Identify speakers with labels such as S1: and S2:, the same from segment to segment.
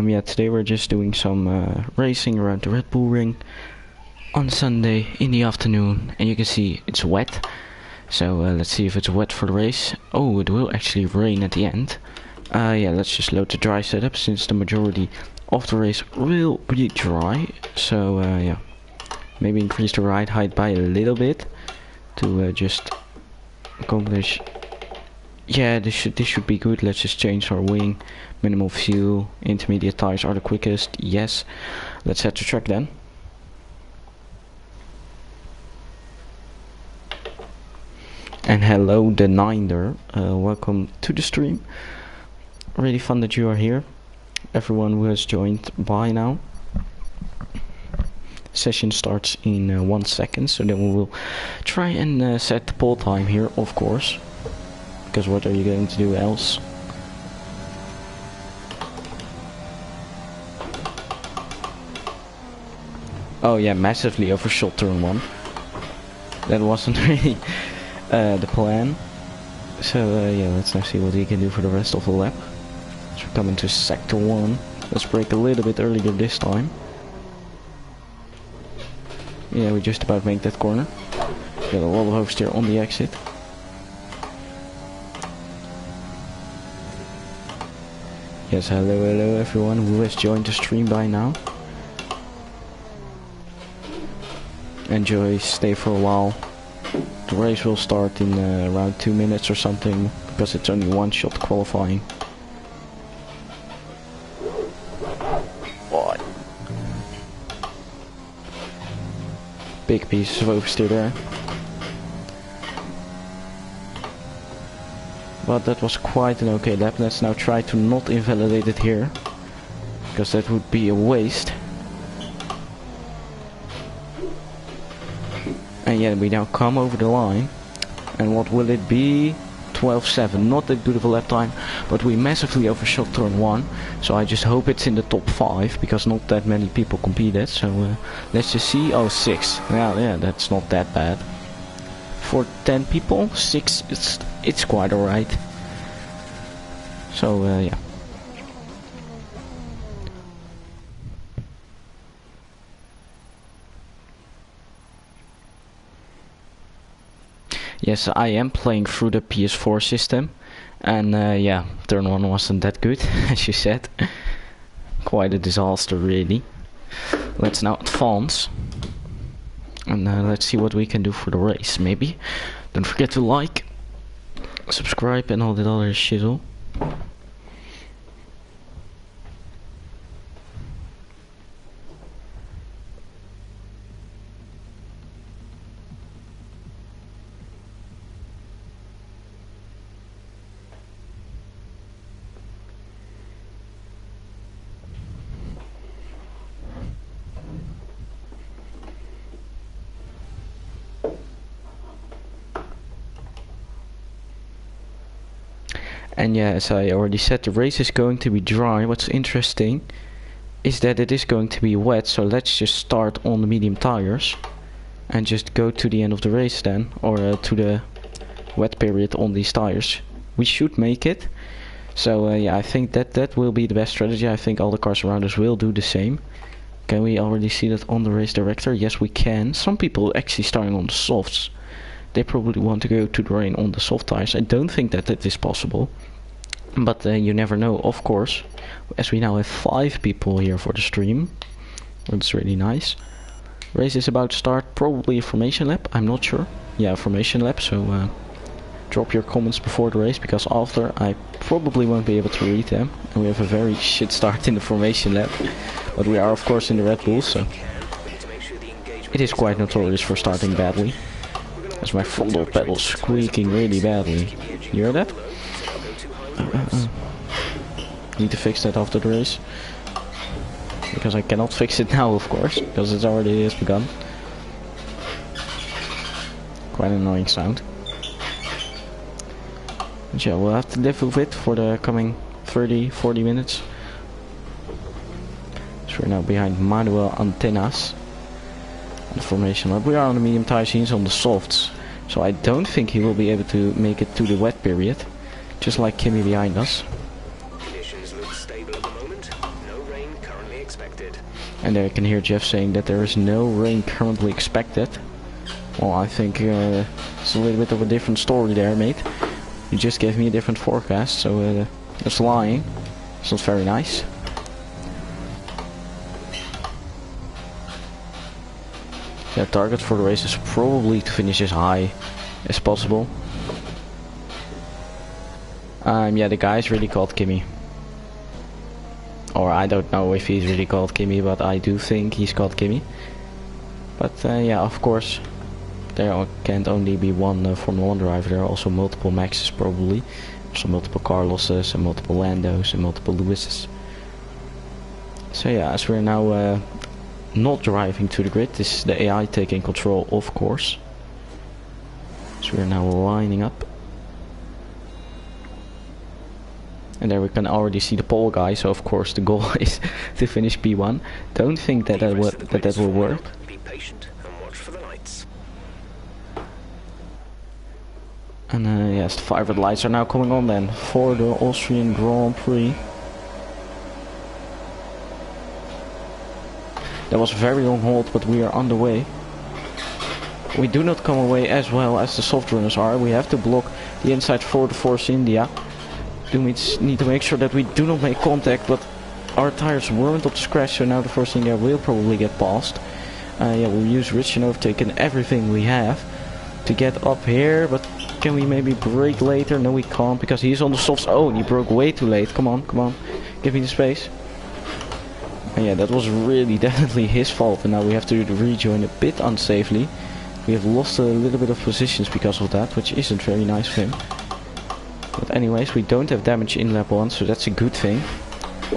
S1: Yeah, today we're just doing some racing around the Red Bull Ring on Sunday in the afternoon, and you can see it's wet. So let's see if it's wet for the race. Oh, it will actually rain at the end. Yeah, let's just load the dry setup since the majority of the race will be dry. So yeah, maybe increase the ride height by a little bit to just accomplish. Yeah, this should be good. Let's just change our wing. Minimal fuel, intermediate tires are the quickest. Yes, let's head to track then. And hello, the Ninder. Welcome to the stream. Really fun that you are here. Everyone who has joined by now. Session starts in 1 second, so then we will try and set the poll time here, of course. Because what are you going to do else? Oh yeah, massively overshot turn 1. That wasn't really the plan. So yeah, let's now see what we can do for the rest of the lap. So we're coming to sector 1. Let's brake a little bit earlier this time. Yeah, we just about make that corner. Got a lot of oversteer on the exit. Yes, hello everyone who has joined the stream by now. Enjoy, stay for a while. The race will start in around 2 minutes or something, because it's only one shot qualifying. Oh. Big pieces of oversteer there. But that was quite an okay lap. Let's now try to not invalidate it here, because that would be a waste. And yeah, we now come over the line. And what will it be? 12.7. Not that good of a lap time, but we massively overshot turn 1. So I just hope it's in the top 5, because not that many people competed. So let's just see. Oh, 6. Well, yeah, that's not that bad. For 10 people, 6, it's quite alright. So yeah. Yes, I am playing through the PS4 system, and yeah, turn 1 wasn't that good, as you said. Quite a disaster, really. Let's now advance. And let's see what we can do for the race, maybe. Don't forget to like, subscribe and all that other shizzle. And yeah, as I already said, the race is going to be dry. What's interesting is that it is going to be wet, so let's just start on the medium tires and just go to the end of the race then, or to the wet period on these tires. We should make it. So yeah, I think that will be the best strategy. I think all the cars around us will do the same. Can we already see that on the race director? Yes, we can. Some people actually starting on the softs. They probably want to go to the rain on the soft tires. I don't think that it is possible, but you never know, of course, as we now have 5 people here for the stream. That's really nice. Race is about to start, probably a formation lap, I'm not sure. Yeah, formation lap, so drop your comments before the race, because after I probably won't be able to read them, and we have a very shit start in the formation lap. But we are of course in the Red Bull, so it is quite notorious for starting badly. As my throttle pedal's squeaking really badly. You hear that? Need to fix that after the race. Because I cannot fix it now, of course, because it's already has begun. Quite an annoying sound. But yeah, we'll have to live with it for the coming 30-40 minutes. So we're now behind Manuel Antenas. The formation lap. We are on the medium tires, he's on the softs, so I don't think he will be able to make it to the wet period, just like Kimmy behind us. Conditions look stable at the moment. No rain
S2: expected.
S1: And there you can hear Jeff saying that there is no rain currently expected. Well, I think it's a little bit of a different story there, mate. You just gave me a different forecast, so that's lying. It's not very nice. The target for the race is probably to finish as high as possible. Yeah, the guy is really called Kimmy. Or I don't know if he's really called Kimmy, but I do think he's called Kimmy. But yeah, of course, there can't only be one Formula 1 driver. There are also multiple Maxes probably. Also multiple Carloses and multiple Landos and multiple Lewises. So yeah, as we're now not driving to the grid, this is the AI taking control, of course. So we're now lining up. And there we can already see the pole guy, so of course the goal is to finish P1. Don't think that that will work.
S2: Be patient and watch for the lights.
S1: And yes, the 5 red lights are now coming on then for the Austrian Grand Prix. That was a very long hold, but we are on the way. We do not come away as well as the soft runners are. We have to block the inside for the Force India. Do we need to make sure that we do not make contact, but our tires weren't up to scratch, so now the Force India will probably get past. Yeah, we'll use Rich and overtake and everything we have to get up here, but can we maybe brake later? No, we can't, because he's on the softs. Oh, he broke way too late. Come on, come on. Give me the space. And yeah, that was really definitely his fault, and now we have to rejoin a bit unsafely. We have lost a little bit of positions because of that, which isn't very nice of him. But anyways, we don't have damage in lap 1, so that's a good thing.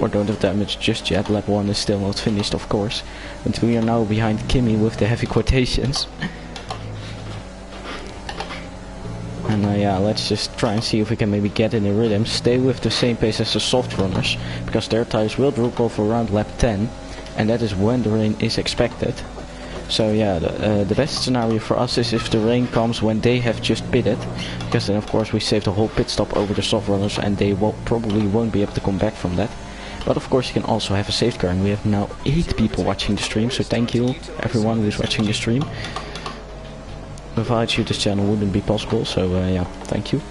S1: Or don't have damage just yet. Lap 1 is still not finished, of course. But we are now behind Kimmy with the heavy quotations. And yeah, let's just try and see if we can maybe get in a rhythm. Stay with the same pace as the soft runners, because their tires will drop off around lap 10. And that is when the rain is expected. So yeah, the best scenario for us is if the rain comes when they have just pitted, because then of course we save the whole pit stop over the soft runners and they probably won't be able to come back from that. But of course you can also have a safety car, and we have now 8 people watching the stream, so thank you everyone who is watching the stream. Without you this channel wouldn't be possible, so yeah, thank you.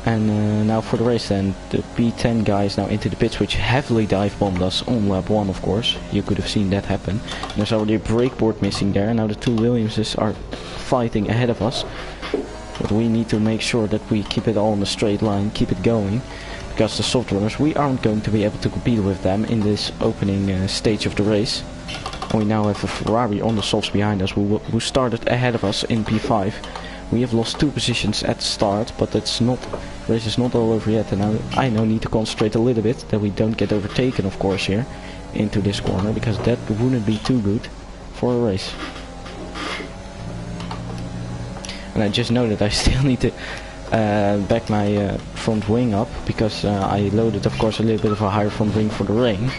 S1: And now for the race then, the P10 guy is now into the pits, which heavily dive bombed us on lap 1, of course. You could have seen that happen. And there's already a brake board missing there. Now the 2 Williamses are fighting ahead of us. But we need to make sure that we keep it all in a straight line, keep it going. Because the soft runners, we aren't going to be able to compete with them in this opening stage of the race. And we now have a Ferrari on the softs behind us who started ahead of us in P5. We have lost 2 positions at the start, but it's not, race is not all over yet, and now I now need to concentrate a little bit that we don't get overtaken, of course, here into this corner, because that wouldn't be too good for a race. And I just know that I still need to back my front wing up, because I loaded, of course, a little bit of a higher front wing for the rain.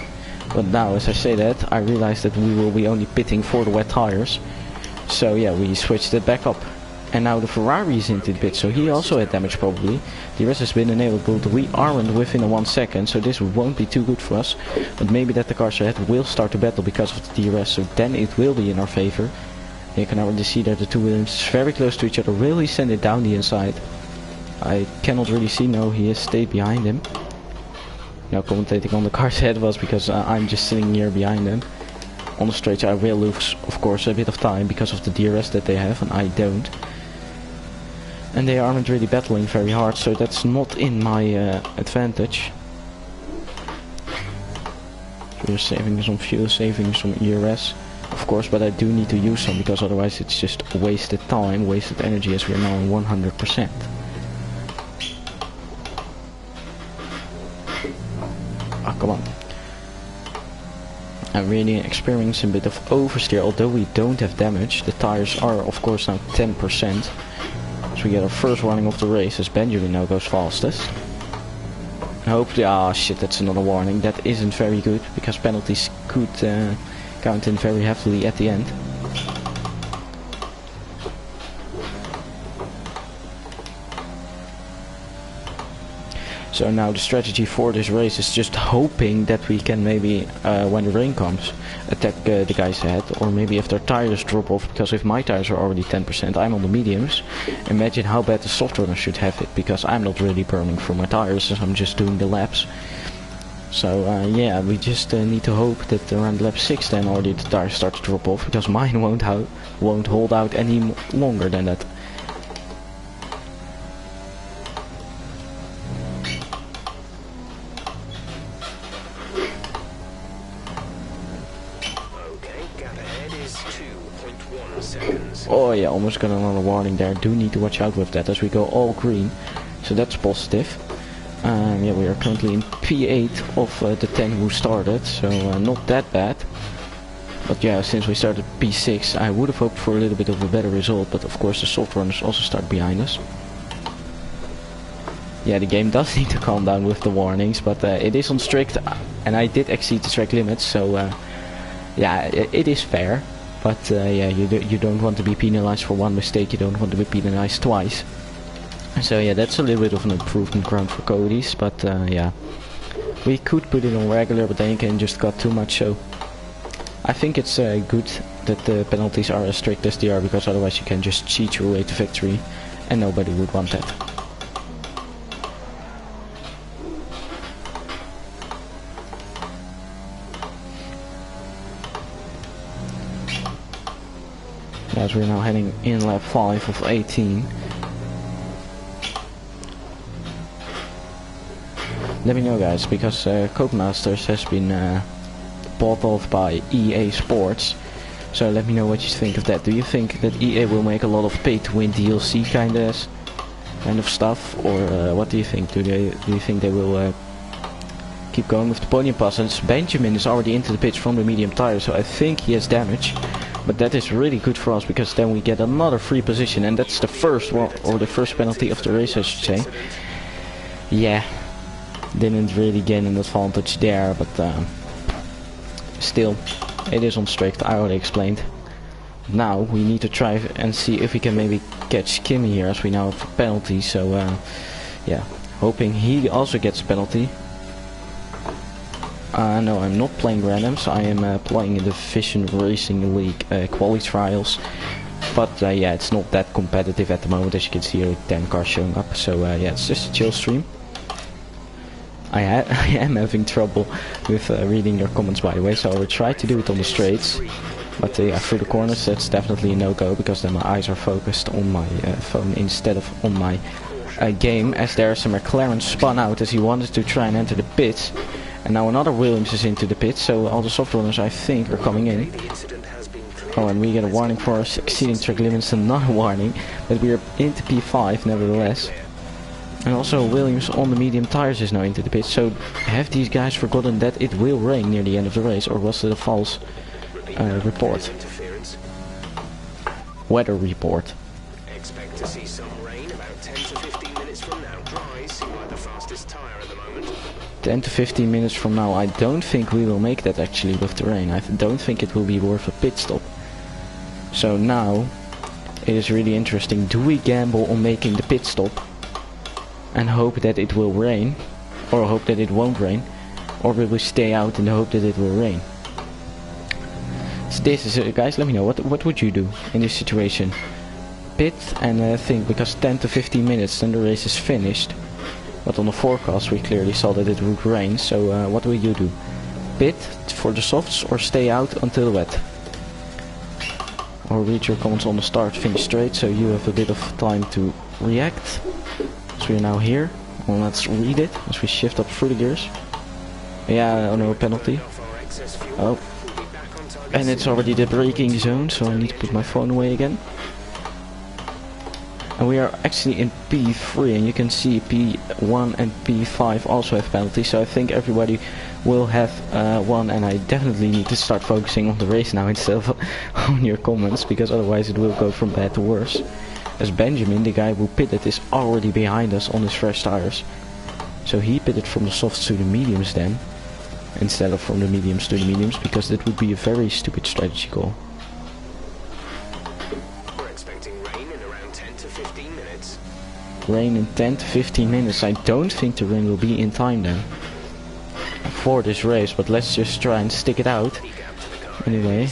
S1: But now, as I say that, I realize that we will be only pitting for the wet tires. So yeah, we switched it back up. And now the Ferrari is into the pit, so he also had damage probably. The rest has been enabled, but we aren't within a 1 second, so this won't be too good for us. But maybe that the cars ahead will start to battle because of the DRS, so then it will be in our favor. You can already see that the 2 Williams very close to each other. Will he send it down the inside? I cannot really see. No, he has stayed behind him. Now commentating on the cars ahead of us, because I'm just sitting here behind them. On the straight, I will lose, of course, a bit of time because of the DRS that they have, and I don't. And they aren't really battling very hard, so that's not in my advantage. We're saving some fuel, saving some ERS, of course, but I do need to use some, because otherwise it's just wasted time, wasted energy, as we're now on 100%. Ah, come on. I'm really experiencing a bit of oversteer, although we don't have damage. The tires are, of course, now 10%. So we get our first running of the race, as Benjamin now goes fastest. And hopefully, ah shit, that's another warning. That isn't very good, because penalties could count in very heavily at the end. So now the strategy for this race is just hoping that we can maybe, when the rain comes, attack the guys ahead, or maybe if their tires drop off, because if my tires are already 10%, I'm on the mediums, imagine how bad the soft runner should have it, because I'm not really burning for my tires, as I'm just doing the laps. So yeah, we just need to hope that around lap 6 then already the tires start to drop off, because mine won't hold out any longer than that. Oh yeah, almost got another warning there. Do need to watch out with that as we go all green. So that's positive. Yeah, we are currently in P8 of the 10 who started, so not that bad. But yeah, since we started P6, I would have hoped for a little bit of a better result, but of course the soft runners also start behind us. Yeah, the game does need to calm down with the warnings, but it is on strict, and I did exceed the track limits, so yeah, it is fair. But yeah, you don't want to be penalized for one mistake, you don't want to be penalized twice. So yeah, that's a little bit of an improvement ground for Cody's, but yeah, we could put it on regular, but then you can just cut too much, so I think it's good that the penalties are as strict as they are, because otherwise you can just cheat your way to victory, and nobody would want that. As we're now heading in lap 5 of 18. Let me know, guys, because Codemasters has been bought off by EA Sports. So let me know what you think of that. Do you think that EA will make a lot of pay-to-win DLC kind of stuff, or what do you think? Do you think they will keep going with the podium passes? Benjamin is already into the pits from the medium tire, so I think he has damage. But that is really good for us, because then we get another free position, and that's the first one, or the first penalty of the race, I should say. Yeah, didn't really gain an advantage there, but still, it is on strict, I already explained. Now we need to try and see if we can maybe catch Kimmy here, as we now have a penalty, so yeah, hoping he also gets a penalty. No, I'm not playing randoms, I am playing in the Vision Racing League quality trials. But yeah, it's not that competitive at the moment, as you can see here with 10 cars showing up. So yeah, it's just a chill stream. I am having trouble with reading your comments, by the way, so I will try to do it on the straights. But yeah, through the corners that's definitely a no-go, because then my eyes are focused on my phone instead of on my game, as there's a McLaren spun out as he wanted to try and enter the pits. And now another Williams is into the pit, so all the soft runners, I think, are coming in. Oh, and we get a warning for exceeding track limits, another warning, but we are into P5 nevertheless. And also Williams on the medium tires is now into the pit, so have these guys forgotten that it will rain near the end of the race, or was it a false report? Weather report.
S2: Expect to see some rain about 10 to 15 minutes from now. Dries seem like the fastest tyre at the moment.
S1: 10 to 15 minutes from now, I don't think we will make that actually with the rain. I don't think it will be worth a pit stop. So now, it is really interesting. Do we gamble on making the pit stop and hope that it will rain, or hope that it won't rain, or will we stay out in the hope that it will rain? So this is guys, let me know, what would you do in this situation? Pit and think, because 10 to 15 minutes then the race is finished. But on the forecast we clearly saw that it would rain, so what will you do? Pit for the softs or stay out until the wet? Or read your comments on the start finish straight, so you have a bit of time to react. So we are now here, well, let's read it as we shift up through the gears. Yeah, oh no, penalty. Oh, and it's already the braking zone, so I need to put my phone away again. And we are actually in P3, and you can see P1 and P5 also have penalties, so I think everybody will have one, and I definitely need to start focusing on the race now instead of on your comments, because otherwise it will go from bad to worse. As Benjamin, the guy who pitted, is already behind us on his fresh tires. So he pitted from the softs to the mediums then, instead of from the mediums to the mediums, because that would be a very stupid strategy call. rain in 10 to 15 minutes. I don't think the rain will be in time then for this race, but let's just try and stick it out anyway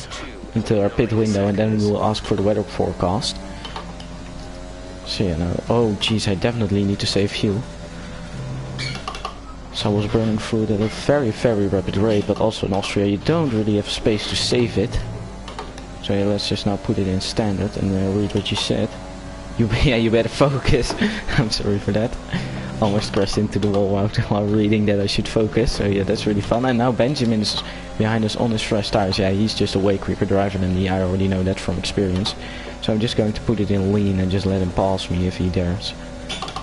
S1: into our pit window, and then we will ask for the weather forecast. So yeah, no, oh geez, I definitely need to save fuel. So I was burning through it at a very rapid rate, but also in Austria you don't really have space to save it. So yeah, let's just now put it in standard and read what you said. Yeah, you better focus. I'm sorry for that. Almost crashed into the wall while reading that I should focus. So yeah, that's really fun. And now Benjamin is behind us on his fresh tires. Yeah, he's just a way quicker driver than me. I already know that from experience. So I'm just going to put it in lean and just let him pass me if he dares.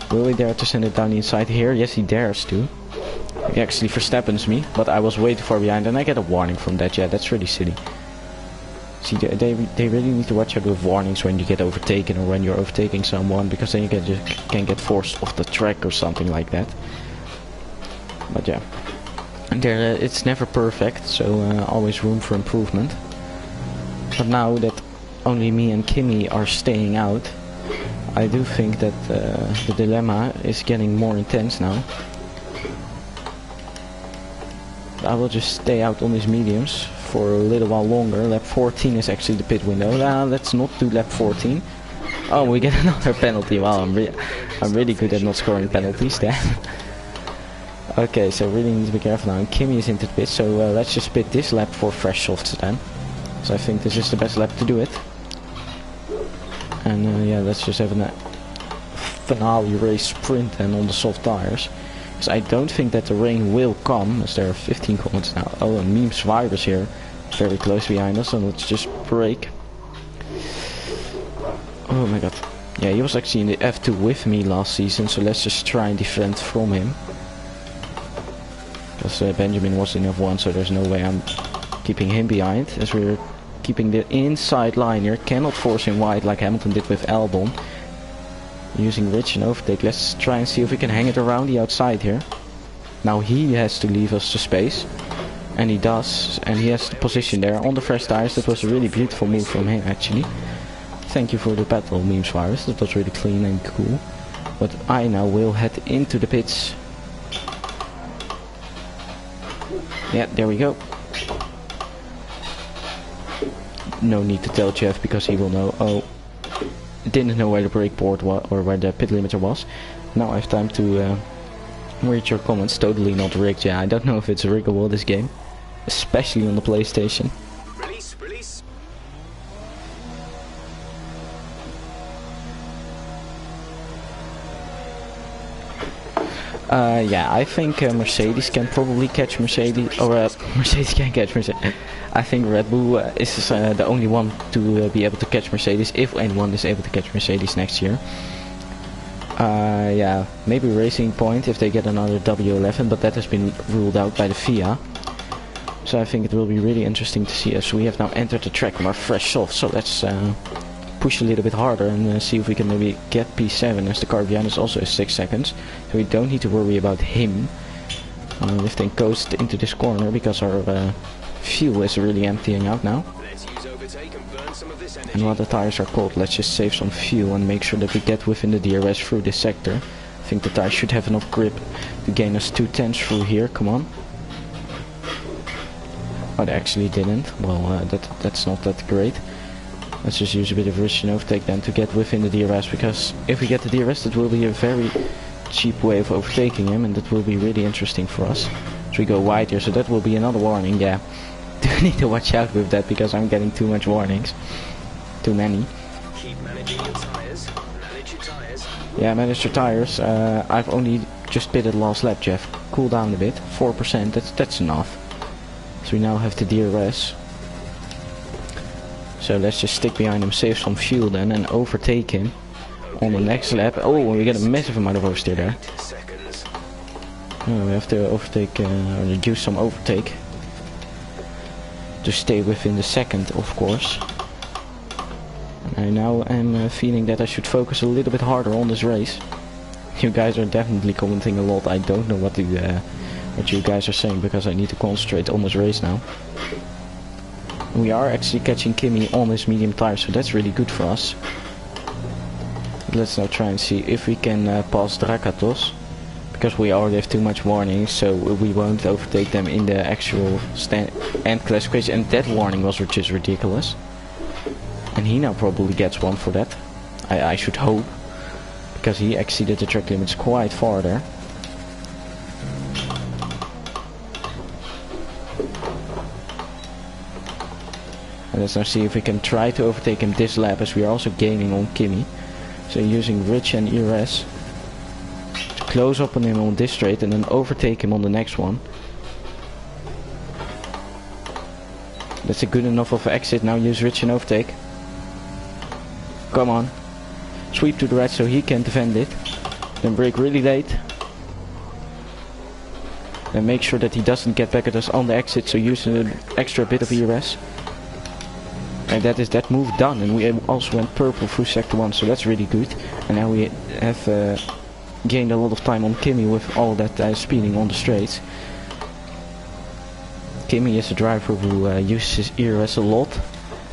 S1: Will he dare to send it down the inside here? Yes, he dares to. He actually Verstappens me, but I was way too far behind and I get a warning from that. Yeah, that's really silly. See, they really need to watch out with warnings when you get overtaken or when you're overtaking someone, because then you can get forced off the track or something like that. But yeah, and it's never perfect, so always room for improvement. But now that only me and Kimmy are staying out, I do think that the dilemma is getting more intense now. I will just stay out on these mediums for a little while longer. Lap 14 is actually the pit window. Let's not do lap 14. Oh, we get another penalty. Wow, I'm really good at not scoring penalties then. Okay, so really need to be careful now. And Kimmy is into the pit, so let's just pit this lap for fresh softs then. So I think this is the best lap to do it. And yeah, let's just have a finale race sprint then on the soft tires. Because I don't think that the rain will come, as there are 15 comments now. Oh, and Memes Virus here, very close behind us, so let's just brake. Oh my god. Yeah, he was actually in the F2 with me last season, so let's just try and defend from him. Because Benjamin was in F1, so there's no way I'm keeping him behind, as we're keeping the inside line here. Cannot force him wide like Hamilton did with Albon. Using Rich and overtake. Let's try and see if we can hang it around the outside here. Now he has to leave us the space, and he does, and he has the position there on the fresh tires. That was a really beautiful move from him actually. Thank you for the battle, Memes Virus. That was really clean and cool. But I now will head into the pits. Yeah, there we go. No need to tell Jeff because he will know. Oh, didn't know where the brake board was or where the pit limiter was. Now I have time to read your comments. Totally not rigged. Yeah, I don't know if it's riggable, this game, especially on the PlayStation.
S2: Release.
S1: Yeah, I think Mercedes can probably catch Mercedes, or Mercedes can catch Mercedes. I think Red Bull is the only one to be able to catch Mercedes, if anyone is able to catch Mercedes next year. Yeah, maybe Racing Point if they get another W11, but that has been ruled out by the FIA. So I think it will be really interesting to see as we have now entered the track on our fresh soft. So let's push a little bit harder and see if we can maybe get P7, as the car behind us also has 6 seconds. So we don't need to worry about him lifting coast into this corner, because our fuel is really emptying out now.
S2: Let's use overtake and burn some of this energy.
S1: And while the tires are cold, let's just save some fuel and make sure that we get within the DRS through this sector. I think the tires should have enough grip to gain us 2/10 through here. Come on. Oh, they actually didn't. Well, that's not that great. Let's just use a bit of risk and overtake then to get within the DRS, because if we get the DRS, it will be a very cheap way of overtaking him, and that will be really interesting for us. So we go wide here, so that will be another warning. Yeah, do need to watch out with that, because I'm getting too much warnings. Too many.
S2: Keep managing your tires. Manage your tires.
S1: Yeah, manage your tires. I've only just pitted last lap, Jeff. Cool down a bit. 4%, that's enough. So we now have the DRS. So let's just stick behind him, save some fuel then, and overtake him on the next lap. Oh, we get a massive amount of oversteer there. Oh, we have to overtake, or reduce some overtake to stay within the second, of course. And now I'm feeling that I should focus a little bit harder on this race. You guys are definitely commenting a lot. I don't know what you guys are saying, because I need to concentrate on this race now. We are actually catching Kimmy on his medium tire, so that's really good for us. let's now try and see if we can pass Drakatos. Because we already have too much warning, so we won't overtake them in the actual end classification. And that warning was just ridiculous. And he now probably gets one for that. I should hope. Because he exceeded the track limits quite far there. And let's now see if we can try to overtake him this lap, as we are also gaining on Kimi. So using Rich and ERS to close up on him on this straight and then overtake him on the next one. That's a good enough of an exit. Now use Rich and overtake. Come on. Sweep to the right so he can defend it. Then brake really late. And make sure that he doesn't get back at us on the exit, so use an extra bit of ERS. And that is that move done, and we also went purple through sector 1, so that's really good. And now we have gained a lot of time on Kimi with all that speeding on the straights. Kimi is a driver who uses ERS a lot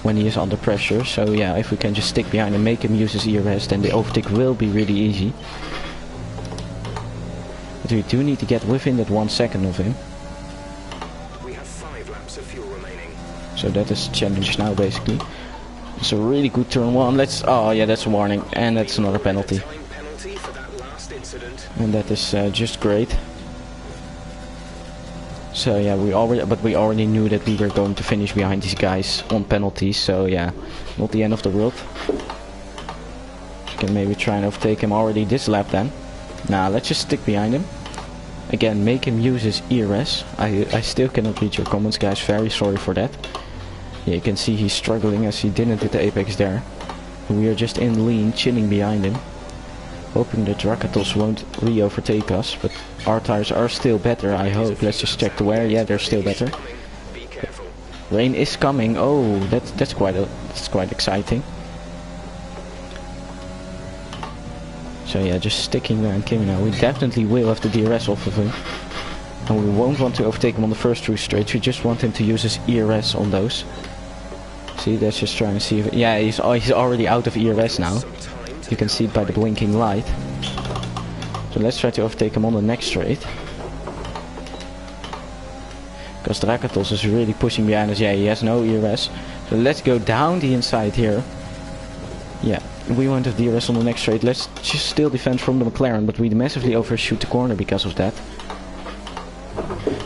S1: when he is under pressure, so yeah, if we can just stick behind and make him use his ERS, then the overtake will be really easy. But we do need to get within that 1 second of him.
S2: We have 5 laps of fuel remaining.
S1: So that is challenge now basically. It's a really good turn 1. Oh yeah, that's a warning, and that's another penalty. And that is just great. So yeah, we already knew that we were going to finish behind these guys on penalties. So yeah, not the end of the world. We can maybe try and overtake him already this lap then. Nah, let's just stick behind him. Again, make him use his ERS. I still cannot read your comments, guys. Very sorry for that. Yeah, you can see he's struggling as he didn't hit the apex there. We are just in lean, chilling behind him. Hoping that Drakatos won't re-overtake us, but our tires are still better, I hope. Let's just check the wear. Yeah, they're still better. Rain is coming. Oh, that's quite exciting. So yeah, just sticking behind Kimi now. We definitely will have the DRS off of him. And we won't want to overtake him on the first 2 straights. We just want him to use his ERS on those. See, let's just try and see if... Yeah, he's already out of ERS now. You can see it by the blinking light. So let's try to overtake him on the next straight. Because Drakatos is really pushing behind us. Yeah, he has no ERS. So let's go down the inside here. Yeah, we won't have DRS on the next straight. Let's just still defend from the McLaren, but we massively overshoot the corner because of that.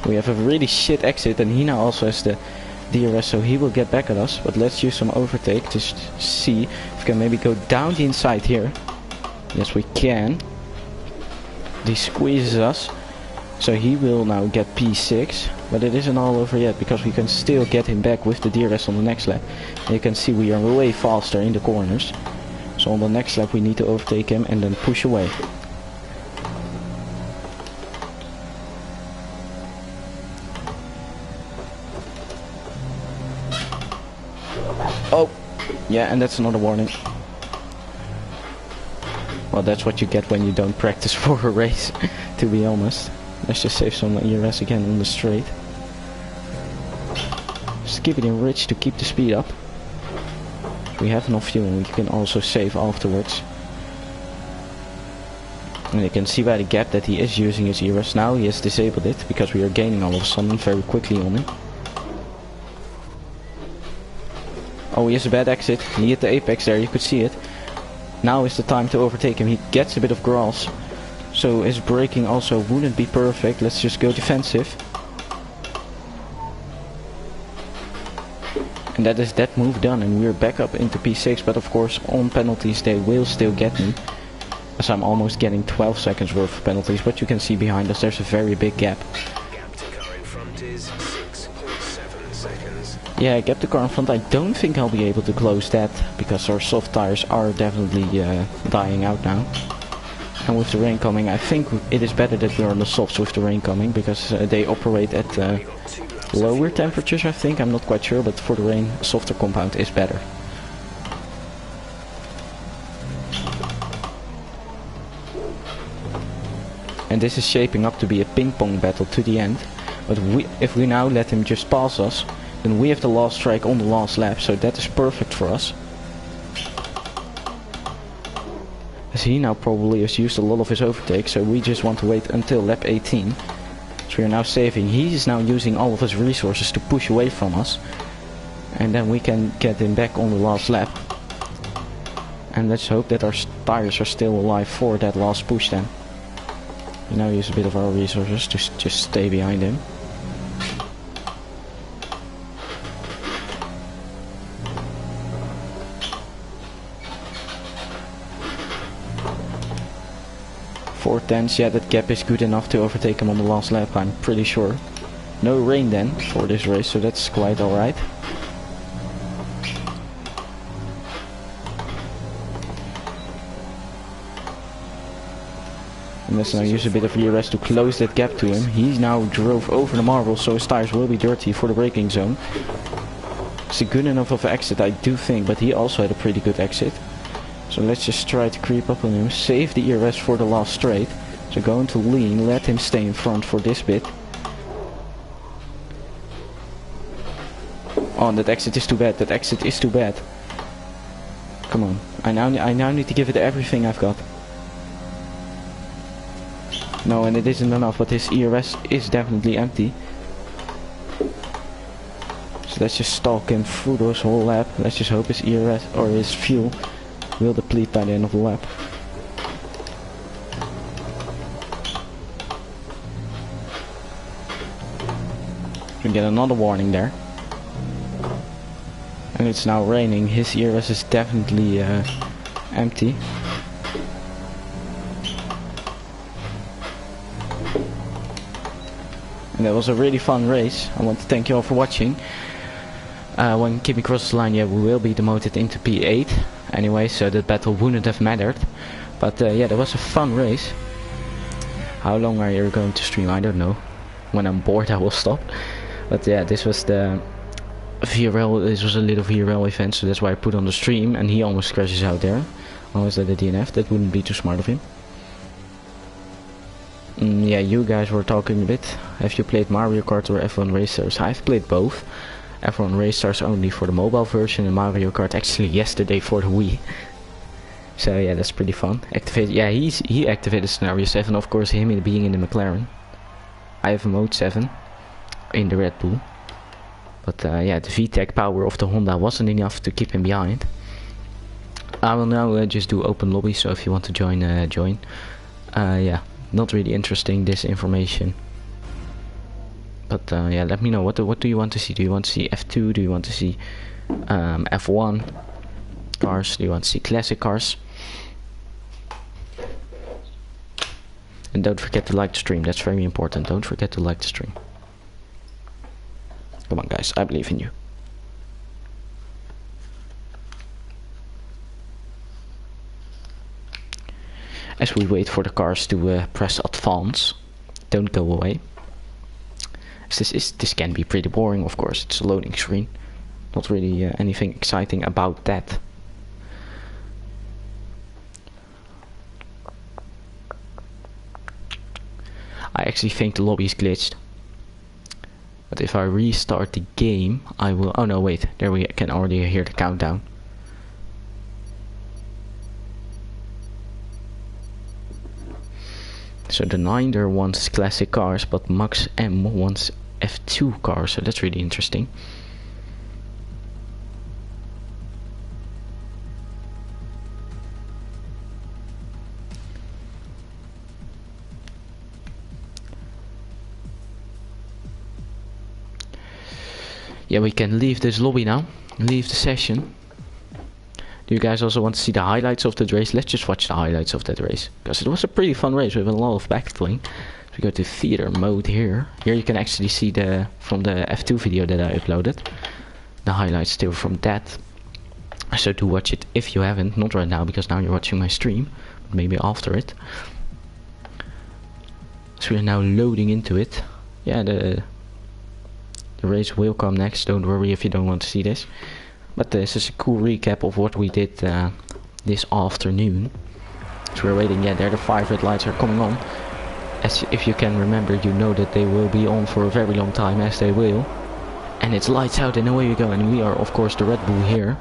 S1: We have a really shit exit, and he now also has the DRS, so he will get back at us. But let's use some overtake to see if we can maybe go down the inside here. Yes, we can. He squeezes us, so he will now get P6. But it isn't all over yet, because we can still get him back with the DRS on the next lap. And you can see we are way faster in the corners. So on the next lap we need to overtake him and then push away. Oh, yeah, and that's another warning. Well, that's what you get when you don't practice for a race, to be honest. Let's just save some ERS again on the straight. Just keep it in rich to keep the speed up. We have enough fuel and we can also save afterwards. And you can see by the gap that he is using his ERS now. He has disabled it because we are gaining all of a sudden very quickly on him. Oh, he has a bad exit. He hit the apex there, you could see it. Now is the time to overtake him. He gets a bit of grass, so his braking also wouldn't be perfect. Let's just go defensive. And that is that move done, and we're back up into P6. But of course on penalties they will still get me, as I'm almost getting 12 seconds worth of penalties. But you can see behind us there's a very big gap.
S2: Gap to car in front is 6.7 seconds.
S1: Yeah, gap to car in front, I don't think I'll be able to close that, because our soft tires are definitely dying out now. And with the rain coming, I think it is better that we're on the softs with the rain coming, because they operate at lower temperatures, I think. I'm not quite sure, but for the rain, softer compound is better. And this is shaping up to be a ping-pong battle to the end. But if we now let him just pass us, then we have the last strike on the last lap, so that is perfect for us. as he now probably has used a lot of his overtake, so we just want to wait until lap 18. So we are now saving. He is now using all of his resources to push away from us, and then we can get him back on the last lap. And let's hope that our tires are still alive for that last push then. We now use a bit of our resources to just stay behind him. Four tenths, yeah, that gap is good enough to overtake him on the last lap, I'm pretty sure. No rain then for this race, so that's quite alright. And let's now use a bit of ERS to close that gap to him. He now drove over the marble, so his tires will be dirty for the braking zone. It's a good enough of an exit, I do think, but he also had a pretty good exit. So let's just try to creep up on him, save the ERS for the last straight. So going to lean, let him stay in front for this bit. Oh, that exit is too bad, that exit is too bad. Come on, I now need to give it everything I've got. No, and it isn't enough, but his ERS is definitely empty. So let's just stalk him through this whole lap. Let's just hope his ERS or his fuel will deplete by the end of the lap. We get another warning there. And it's now raining. His ERS is definitely empty. And that was a really fun race. I want to thank you all for watching. When Kimi crosses the line, yeah, we will be demoted into P8 anyway, so that battle wouldn't have mattered. But yeah, that was a fun race. How long are you going to stream? I don't know. When I'm bored I will stop. But yeah, this was the VRL, this was a little VRL event, so that's why I put on the stream, and he almost crashes out there. Almost at a DNF, that wouldn't be too smart of him. Yeah, you guys were talking a bit. Have you played Mario Kart or F1 Racers? I've played both. F1 Racers only for the mobile version, and Mario Kart actually yesterday for the Wii. So yeah, that's pretty fun. Activate, yeah, he activated scenario 7, of course, him being in the McLaren. I have a mode 7 in the Red Bull. But yeah, the VTEC power of the Honda wasn't enough to keep him behind. I will now just do open lobby, so if you want to join, join. Yeah, not really interesting, this information. But yeah, let me know, what do you want to see? Do you want to see F2? Do you want to see F1 cars? Do you want to see classic cars? And don't forget to like the stream, that's very important. Don't forget to like the stream. Come on guys, I believe in you. As we wait for the cars to press advance, don't go away. This can be pretty boring, of course. It's a loading screen. Not really anything exciting about that. I actually think the lobby is glitched. But if I restart the game, I will... Oh no, wait. There we can already hear the countdown. So the Ninder wants classic cars, but Max M wants F2 cars, so that's really interesting. Yeah, we can leave this lobby now, leave the session. Do you guys also want to see the highlights of that race? Let's just watch the highlights of that race, because it was a pretty fun race with a lot of backfling. So we go to theater mode here. Here you can actually see from the F2 video that I uploaded, the highlights still from that. So do watch it if you haven't, not right now because now you're watching my stream, but maybe after it. So we're now loading into it. Yeah, the race will come next, don't worry if you don't want to see this. But this is a cool recap of what we did this afternoon. So we're waiting, yeah, there the 5 red lights are coming on. As if you can remember, you know that they will be on for a very long time, as they will. And it's lights out and away we go, and we are of course the Red Bull here.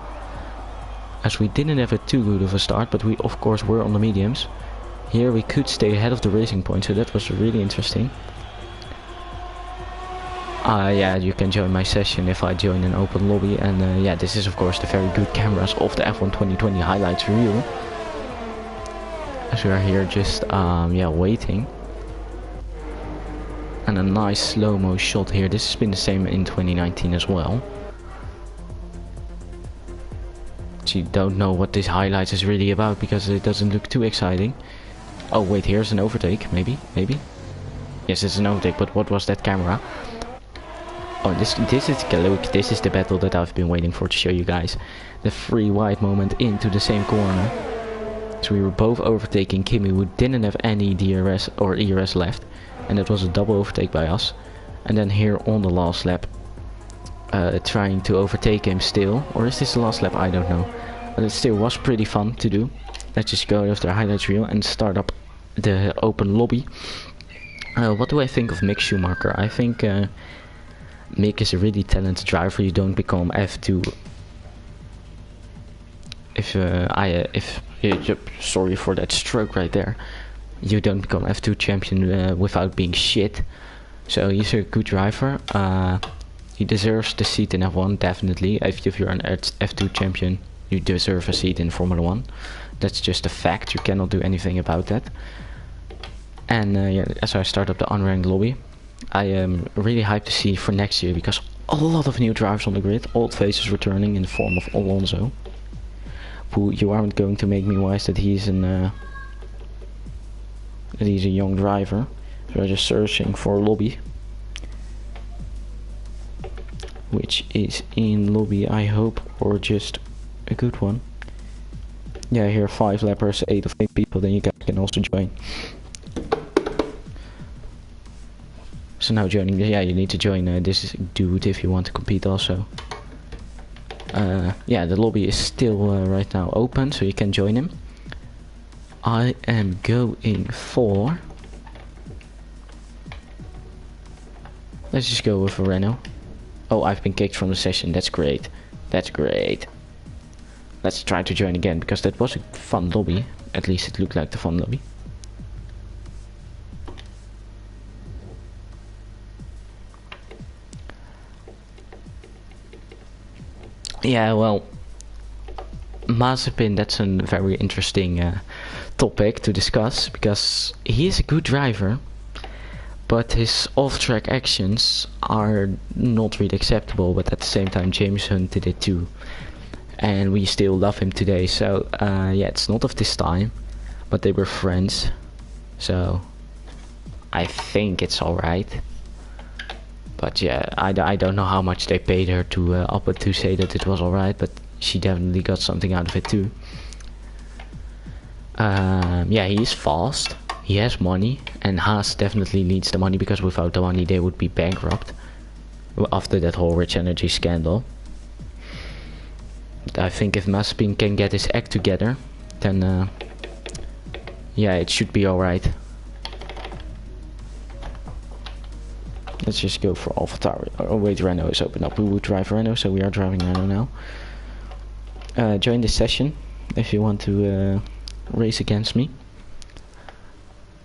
S1: as we didn't have a too good of a start, but we of course were on the mediums. Here we could stay ahead of the racing point, so that was really interesting. Yeah, you can join my session if I join an open lobby, and yeah, this is of course the very good cameras of the F1 2020 highlights reel. As we are here just yeah, waiting. And a nice slow-mo shot here. This has been the same in 2019 as well. So you don't know what this highlights is really about because it doesn't look too exciting. Oh wait, here's an overtake, maybe? Yes, it's an overtake, but what was that camera? Oh, this is Galuk. This is the battle that I've been waiting for to show you guys. The free wide moment into the same corner. So we were both overtaking Kimi, who didn't have any DRS or ERS left. And it was a double overtake by us. And then here on the last lap, trying to overtake him still. Or is this the last lap? I don't know. But it still was pretty fun to do. Let's just go after the highlights reel and start up the open lobby. What do I think of Mick Schumacher? I think Mick is a really talented driver. You don't become F2 sorry for that stroke right there. You don't become F2 champion without being shit. So he's a good driver. He deserves the seat in F1, definitely. If you're an F2 champion, you deserve a seat in Formula 1. That's just a fact. You cannot do anything about that. And yeah, as I start up the unranked lobby, I am really hyped to see for next year because a lot of new drivers on the grid, old faces returning in the form of Alonso. Who you aren't going to make me wise that he's a young driver. So I'm just searching for a lobby, which is in lobby, I hope, or just a good one. Yeah, here 5 lappers, 8 of 8 people, then you guys can also join. So now joining, yeah, you need to join this dude if you want to compete also. Yeah, the lobby is still right now open, so you can join him. I am going for... Let's just go with a Renault. Oh, I've been kicked from the session, that's great. That's great. Let's try to join again, because that was a fun lobby. At least it looked like the fun lobby. Yeah, well, Mazepin, that's a very interesting topic to discuss, because he is a good driver, but his off-track actions are not really acceptable. But at the same time, James Hunt did it too, and we still love him today. So yeah, it's not of this time, but they were friends, so I think it's alright. But yeah, I don't know how much they paid her to say that it was alright, but she definitely got something out of it too. Yeah, he is fast, he has money, and Haas definitely needs the money, because without the money they would be bankrupt after that whole Rich Energy scandal. I think if Mazepin can get his act together, then yeah, it should be alright. Let's just go for AlphaTauri. Oh wait, Renault is open up. We would drive Renault, so we are driving Renault now. Join this session if you want to race against me.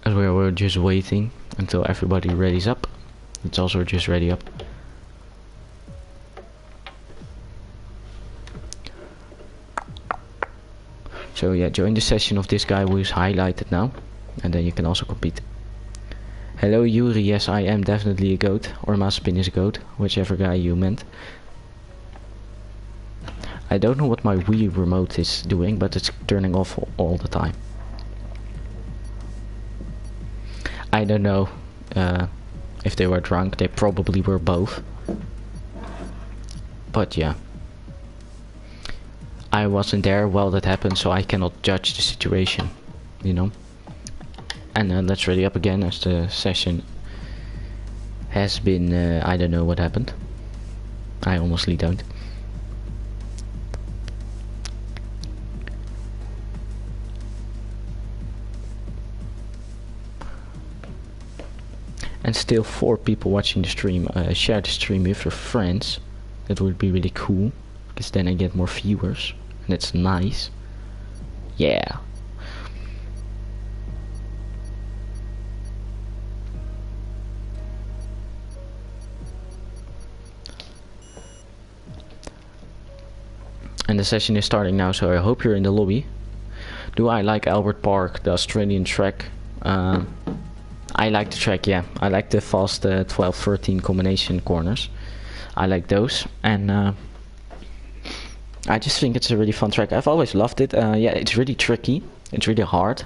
S1: As we're just waiting until everybody readies up. It's also just ready up. So yeah, join the session of this guy who is highlighted now, and then you can also compete. Hello Yuri, yes I am definitely a goat, or Mazepin is a goat, whichever guy you meant. I don't know what my Wii remote is doing, but it's turning off all the time. I don't know if they were drunk, they probably were both. But yeah. I wasn't there while that happened, so I cannot judge the situation, you know. And let's ready up again, as the session has been, I don't know what happened. I honestly don't. And still 4 people watching the stream. Share the stream with your friends. That would be really cool, because then I get more viewers. And That's nice. Yeah. And the session is starting now, so I hope you're in the lobby. Do I like Albert Park, the Australian track? I like the track, yeah. I like the fast 12-13 combination corners. I like those, and I just think it's a really fun track. I've always loved it. Yeah, it's really tricky. It's really hard.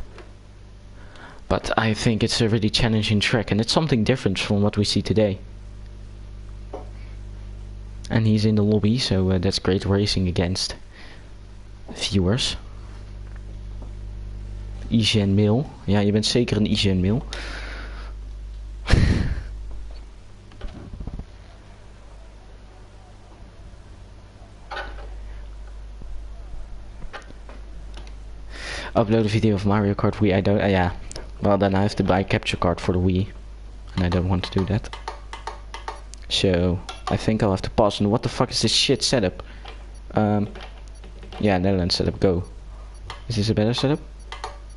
S1: But I think it's a really challenging track, and it's something different from what we see today. And he's in the lobby, so that's great racing against viewers. IGN Mail. Ja, je bent zeker een IGN Mail. Upload a video of Mario Kart Wii. I don't. Yeah. Well, then I have to buy a capture card for the Wii, and I don't want to do that. So I think I'll have to pause. And what the fuck is this shit setup? Yeah, Netherlands setup. Go. Is this a better setup?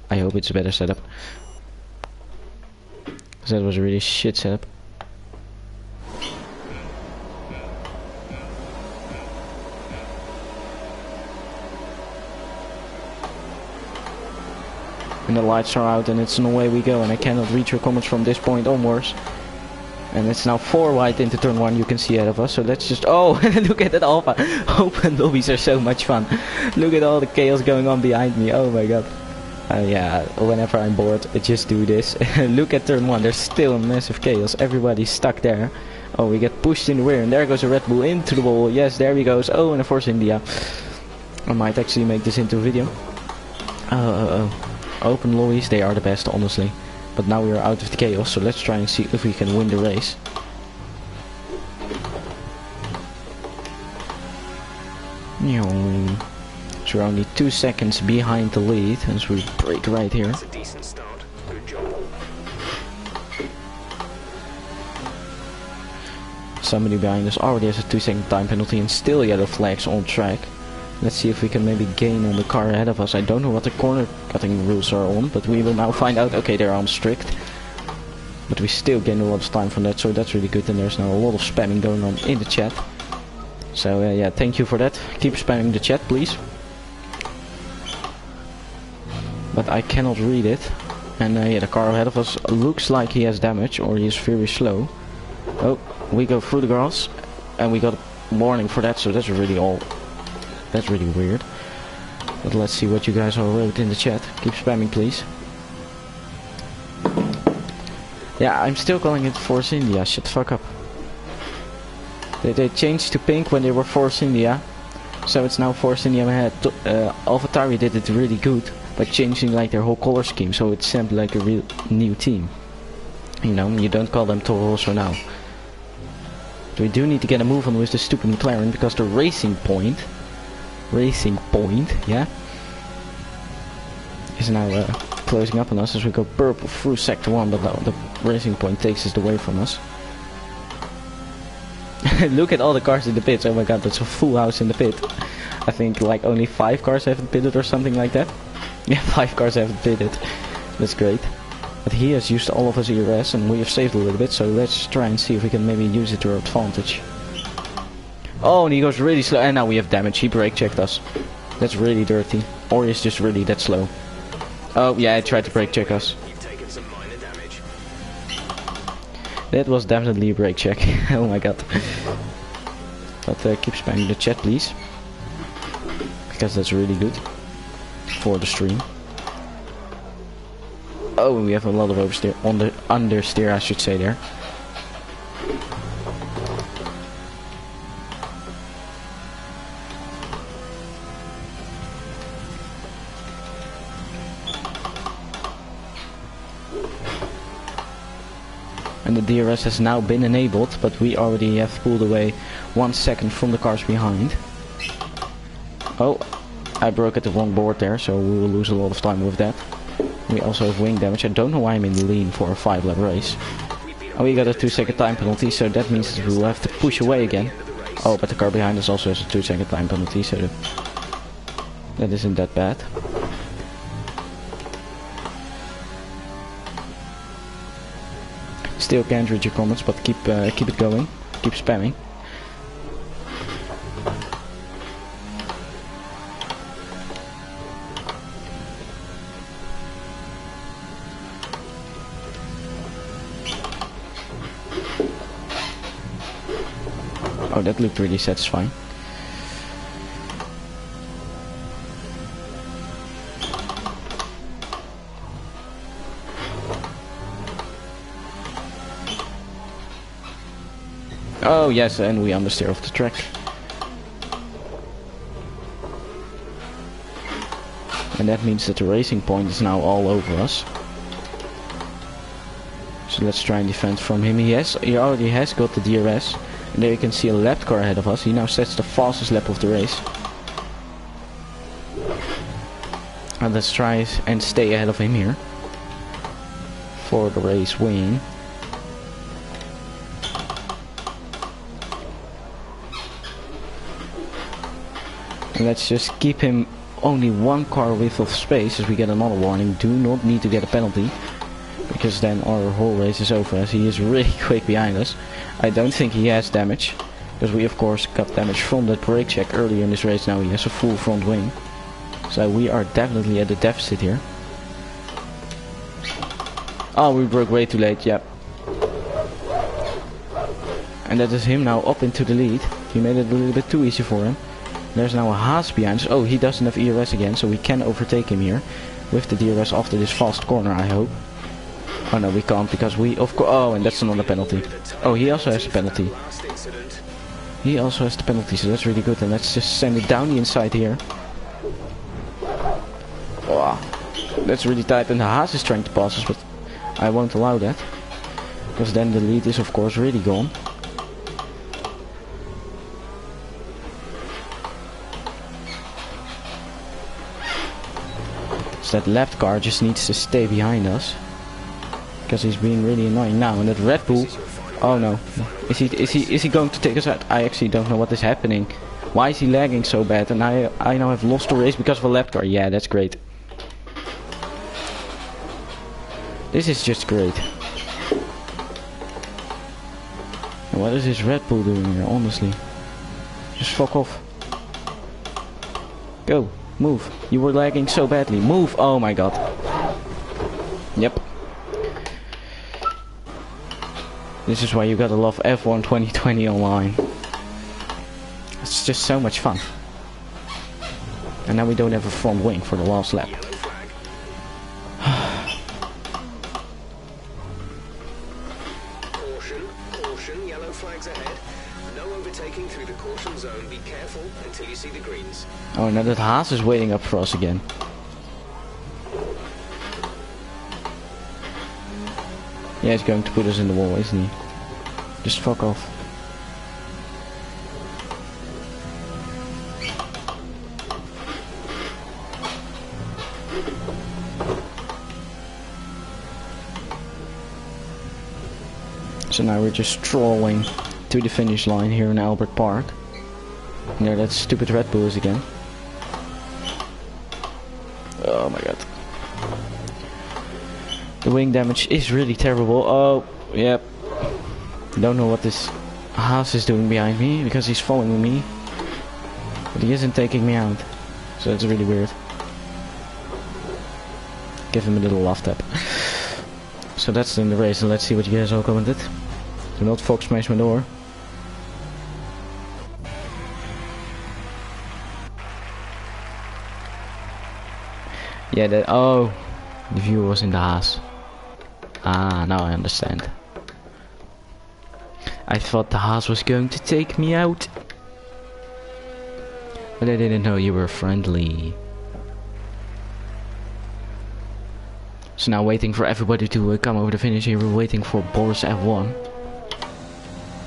S1: I hope it's a better setup. Because that was a really shit setup. And the lights are out and it's on the way we go, and I cannot read your comments from this point onwards. And it's now 4 wide into turn 1, you can see ahead of us, so let's just... Oh, look at that alpha! Open lobbies are so much fun. Look at all the chaos going on behind me, oh my god. Yeah, whenever I'm bored, I just do this. Look at turn 1, there's still massive chaos, everybody's stuck there. Oh, we get pushed in the rear, and there goes a Red Bull into the wall. Yes, there he goes. Oh, and a Force India. I might actually make this into a video. Open lobbies, they are the best, honestly. But now we are out of the chaos, so let's try and see if we can win the race. So we're only 2 seconds behind the lead, as we break right here.
S2: That's a decent start. Good job.
S1: Somebody behind us already has a 2-second time penalty and still yellow flags on track. Let's see if we can maybe gain on the car ahead of us. I don't know what the corner cutting rules are on, but we will now find out. Okay, they're on strict. But we still gain a lot of time from that, so that's really good. And there's now a lot of spamming going on in the chat. So yeah, thank you for that. Keep spamming the chat, please. But I cannot read it. And yeah, the car ahead of us looks like he has damage, or he is very slow. Oh, we go through the grass, and we got a warning for that, so that's really weird. But let's see what you guys all wrote in the chat. Keep spamming, please. Yeah, I'm still calling it Force India. Shut the fuck up. They changed to pink when they were Force India, so it's now Force India ahead. AlphaTauri did it really good by changing like their whole color scheme, so it seemed like a real new team. You know, you don't call them Toro Rosso now. So we do need to get a move on with the stupid McLaren, because the Racing Point, yeah, is now closing up on us as we go purple through sector 1, but the Racing Point takes us away from us. Look at all the cars in the pits. Oh my god, that's a full house in the pit. I think like only 5 cars haven't pitted or something like that. Yeah, 5 cars haven't pitted. That's great. But he has used all of his ERS and we have saved a little bit, so let's try and see if we can maybe use it to our advantage. Oh, and he goes really slow, and now we have damage. He brake checked us. That's really dirty. Or he's just really that slow. Oh yeah, he tried to brake check us.
S2: You've taken some minor damage.
S1: That was definitely a brake check. Oh my god. But keep spamming the chat, please, because that's really good for the stream. Oh, and we have a lot of oversteer, understeer, I should say there. And the DRS has now been enabled, but we already have pulled away 1 second from the cars behind. Oh, I broke at the wrong board there, so we will lose a lot of time with that. We also have wing damage. I don't know why I'm in the lean for a 5-lap race. Oh, we got a 2-second time penalty, so that means that we will have to push away again. Oh, but the car behind us also has a 2-second time penalty, so That isn't that bad. Still can't read your comments, but keep it going. Keep spamming. Oh, that looked really satisfying. Oh yes, and we understeer off the track. And that means that the racing point is now all over us. So let's try and defend from him. He already has got the DRS. And there you can see a lap car ahead of us. He now sets the fastest lap of the race. And let's try and stay ahead of him here for the race win. And let's just keep him only one car width of space as we get another warning. Do not need to get a penalty, because then our whole race is over, as he is really quick behind us. I don't think he has damage, because we of course got damage from that brake check earlier in this race. Now he has a full front wing. So we are definitely at a deficit here. Oh, we broke way too late, yep. And that is him now up into the lead. He made it a little bit too easy for him. There's now a Haas behind us. Oh, he doesn't have ERS again, so we can overtake him here with the DRS after this fast corner, I hope. Oh no, we can't, because we of course... Oh, and that's another penalty. Oh, he also has a penalty. He also has the penalty, so that's really good. And let's just send it down the inside here. Oh, that's really tight, and the Haas is trying to pass us, but I won't allow that, because then the lead is of course really gone. So that left car just needs to stay behind us, because he's being really annoying now. And that Red Bull, oh no, is he going to take us out? I actually don't know what is happening. Why is he lagging so bad? And I now have lost the race because of a left car. Yeah, that's great. This is just great. And what is this Red Bull doing here, honestly? Just fuck off. Go, move. You were lagging so badly. Move. Oh my god. Yep. This is why you gotta love F1 2020 online. It's just so much fun. And now we don't have a front wing for the last lap.
S2: Caution, yellow flags ahead. No overtaking through the caution zone. Be careful until you see the greens.
S1: Oh, now that Haas is waiting up for us again. Yeah, he's going to put us in the wall, isn't he? Just fuck off. So now we're just strolling to the finish line here in Albert Park. And there that stupid Red Bull is again. Oh my god. The wing damage is really terrible. Oh, yep. Don't know what this Haas is doing behind me, because he's following me. But he isn't taking me out. So it's really weird. Give him a little love tap. So that's in the race, and let's see what you guys all commented. Do not Fox smash my door. Yeah, that... Oh, the viewer was in the Haas. Ah, now I understand. I thought the Haas was going to take me out. But I didn't know you were friendly. So now waiting for everybody to come over the finish here. We're waiting for Boris F1.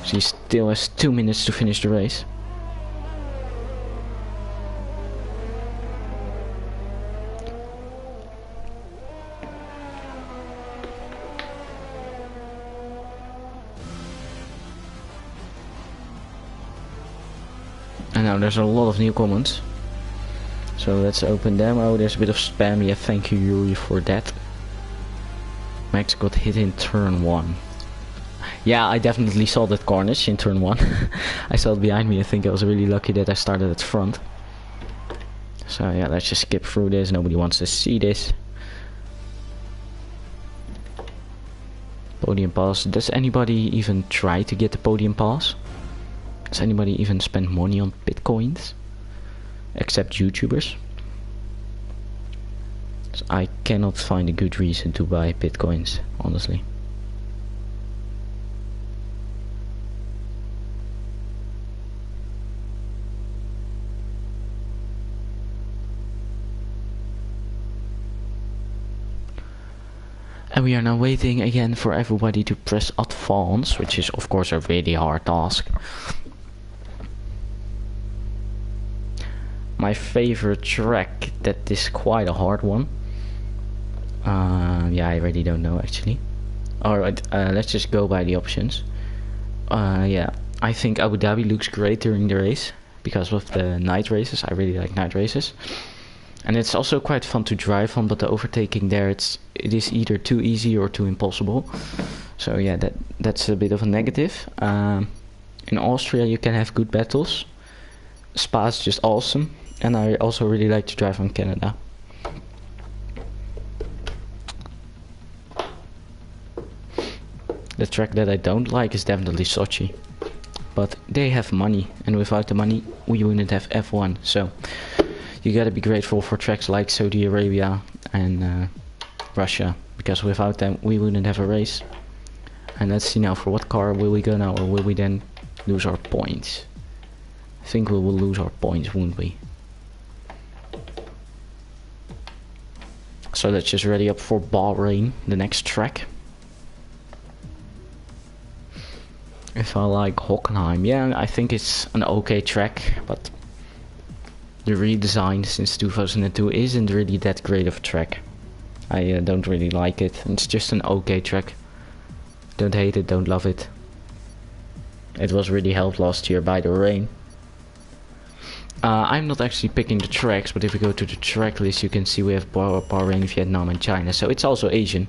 S1: So he still has 2 minutes to finish the race. And now there's a lot of new comments. So let's open them. Oh, there's a bit of spam. Yeah, thank you Yuri for that. Max got hit in turn 1. Yeah, I definitely saw that cornish in turn 1. I saw it behind me. I think I was really lucky that I started at front. So yeah, let's just skip through this. Nobody wants to see this. Podium pass. Does anybody even try to get the podium pass? Does anybody even spend money on bitcoins? Except YouTubers. So I cannot find a good reason to buy bitcoins, honestly. And we are now waiting again for everybody to press advance, which is of course a really hard task. My favorite track, that is quite a hard one. Yeah, I really don't know actually. Alright, let's just go by the options. Yeah, I think Abu Dhabi looks great during the race because of the night races. I really like night races. And it's also quite fun to drive on, but the overtaking there, it is either too easy or too impossible. So yeah, that's a bit of a negative. In Austria you can have good battles. Spa is just awesome. And I also really like to drive on Canada. The track that I don't like is definitely Sochi. But they have money, and without the money we wouldn't have F1. So you gotta be grateful for tracks like Saudi Arabia and Russia, because without them we wouldn't have a race. And let's see now, for what car will we go now, or will we then lose our points? I think we will lose our points, won't we? So let's just ready up for Bahrain, the next track. If I like Hockenheim, yeah, I think it's an okay track, but the redesign since 2002 isn't really that great of a track. I don't really like it. It's just an okay track. Don't hate it, don't love it. It was really helped last year by the rain. I'm not actually picking the tracks, but if we go to the track list you can see we have Bahrain, Vietnam and China, so it's also Asian.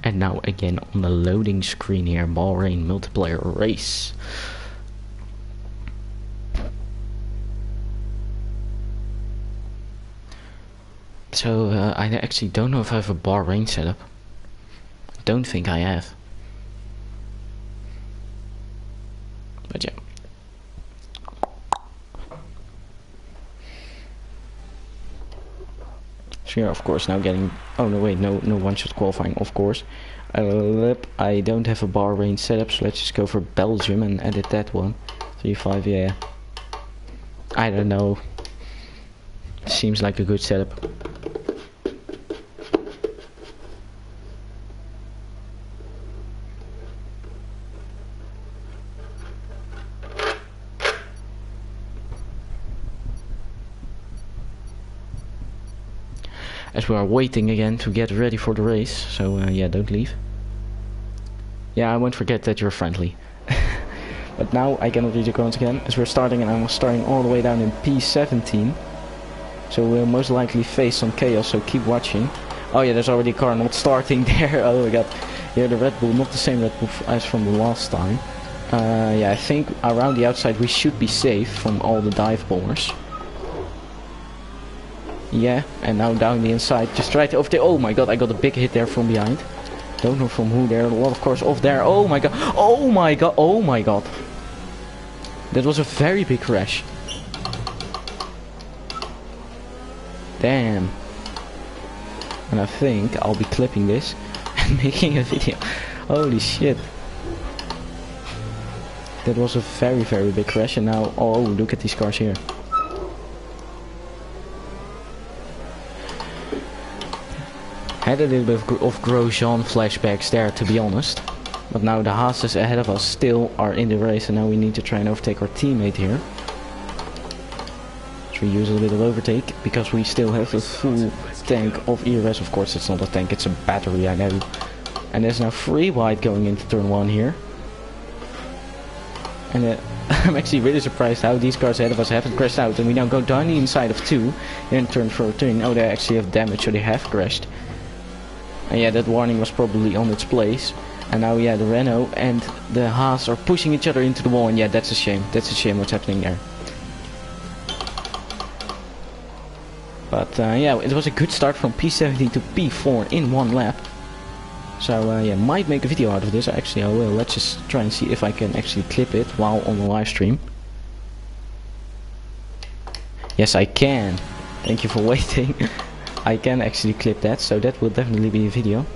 S1: And now again on the loading screen here, Bahrain multiplayer race. So I actually don't know if I have a Bahrain setup. Don't think I have. But yeah. So yeah, of course now getting, oh no wait, no one-shot qualifying, of course. I don't have a Bahrain setup, so let's just go for Belgium and edit that one. 3-5, yeah. I don't know. Seems like a good setup. As we are waiting again to get ready for the race, so yeah, don't leave. Yeah, I won't forget that you're friendly. But now I cannot read your comments again, as we're starting, and I'm starting all the way down in P17. So we'll most likely face some chaos, so keep watching. Oh yeah, there's already a car not starting there. Oh my god. Yeah, the Red Bull, not the same Red Bull as from the last time. Yeah, I think around the outside we should be safe from all the dive bombers. Yeah, and now down the inside, just try to overtake. Oh my god, I got a big hit there from behind. Don't know from who there, a lot of cars off there. Oh my god, oh my god, oh my god. That was a very big crash. Damn. And I think I'll be clipping this and making a video. Holy shit. That was a very, very big crash, and now, oh, look at these cars here. Had a little bit of Grosjean flashbacks there, to be honest. But now the Haases ahead of us still are in the race, and now we need to try and overtake our teammate here. So we use a little bit of overtake, because we still have a full tank of ERS. Of course it's not a tank, it's a battery, I know. And there's now 3 wide going into turn 1 here. And I'm actually really surprised how these cars ahead of us haven't crashed out. And we now go down the inside of 2 in turn 14. Oh, they actually have damage, so they have crashed. And yeah, that warning was probably on its place. And now, yeah, the Renault and the Haas are pushing each other into the wall. And yeah, that's a shame. That's a shame what's happening there. But yeah, it was a good start from P17 to P4 in 1 lap. So yeah, might make a video out of this. Actually, I will. Let's just try and see if I can actually clip it while on the live stream. Yes, I can. Thank you for waiting. I can actually clip that, so that will definitely be a video.